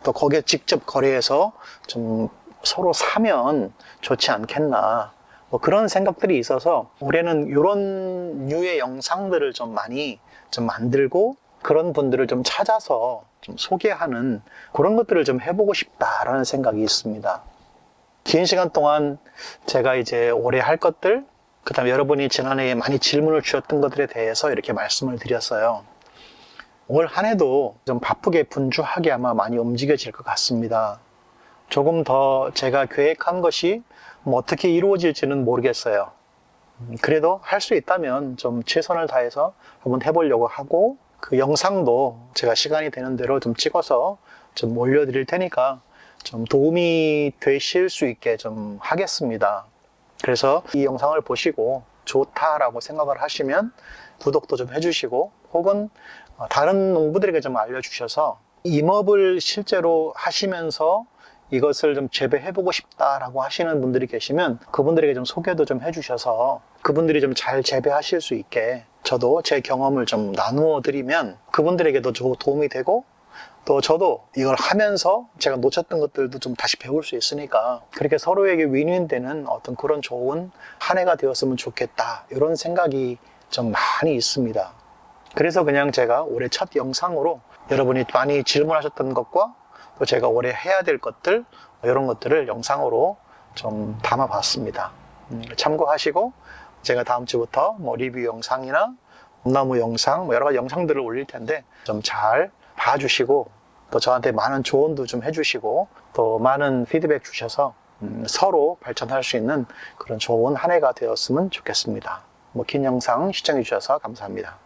또 거기에 직접 거래해서 좀 서로 사면 좋지 않겠나, 뭐 그런 생각들이 있어서 올해는 이런 류의 영상들을 좀 많이 좀 만들고 그런 분들을 좀 찾아서 좀 소개하는 그런 것들을 좀 해보고 싶다라는 생각이 있습니다. 긴 시간 동안 제가 이제 올해 할 것들, 그 다음에 여러분이 지난해에 많이 질문을 주셨던 것들에 대해서 이렇게 말씀을 드렸어요. 올 한 해도 좀 바쁘게 분주하게 아마 많이 움직여질 것 같습니다. 조금 더 제가 계획한 것이 뭐 어떻게 이루어질지는 모르겠어요. 그래도 할 수 있다면 좀 최선을 다해서 한번 해보려고 하고, 그 영상도 제가 시간이 되는 대로 좀 찍어서 좀 올려드릴 테니까 좀 도움이 되실 수 있게 좀 하겠습니다. 그래서 이 영상을 보시고 좋다라고 생각을 하시면 구독도 좀 해주시고, 혹은 다른 농부들에게 좀 알려주셔서 임업을 실제로 하시면서 이것을 좀 재배해보고 싶다라고 하시는 분들이 계시면 그분들에게 좀 소개도 좀 해주셔서 그분들이 좀 잘 재배하실 수 있게 저도 제 경험을 좀 나누어 드리면 그분들에게도 도움이 되고, 또 저도 이걸 하면서 제가 놓쳤던 것들도 좀 다시 배울 수 있으니까 그렇게 서로에게 윈윈되는 어떤 그런 좋은 한 해가 되었으면 좋겠다, 이런 생각이 좀 많이 있습니다. 그래서 그냥 제가 올해 첫 영상으로 여러분이 많이 질문하셨던 것과 또 제가 올해 해야 될 것들, 이런 것들을 영상으로 좀 담아봤습니다. 참고하시고 제가 다음 주부터 뭐 리뷰 영상이나 봄나무 영상, 뭐 여러 가지 영상들을 올릴 텐데 좀 잘 봐주시고 또 저한테 많은 조언도 좀 해주시고 또 많은 피드백 주셔서 서로 발전할 수 있는 그런 좋은 한 해가 되었으면 좋겠습니다. 긴 영상 시청해 주셔서 감사합니다.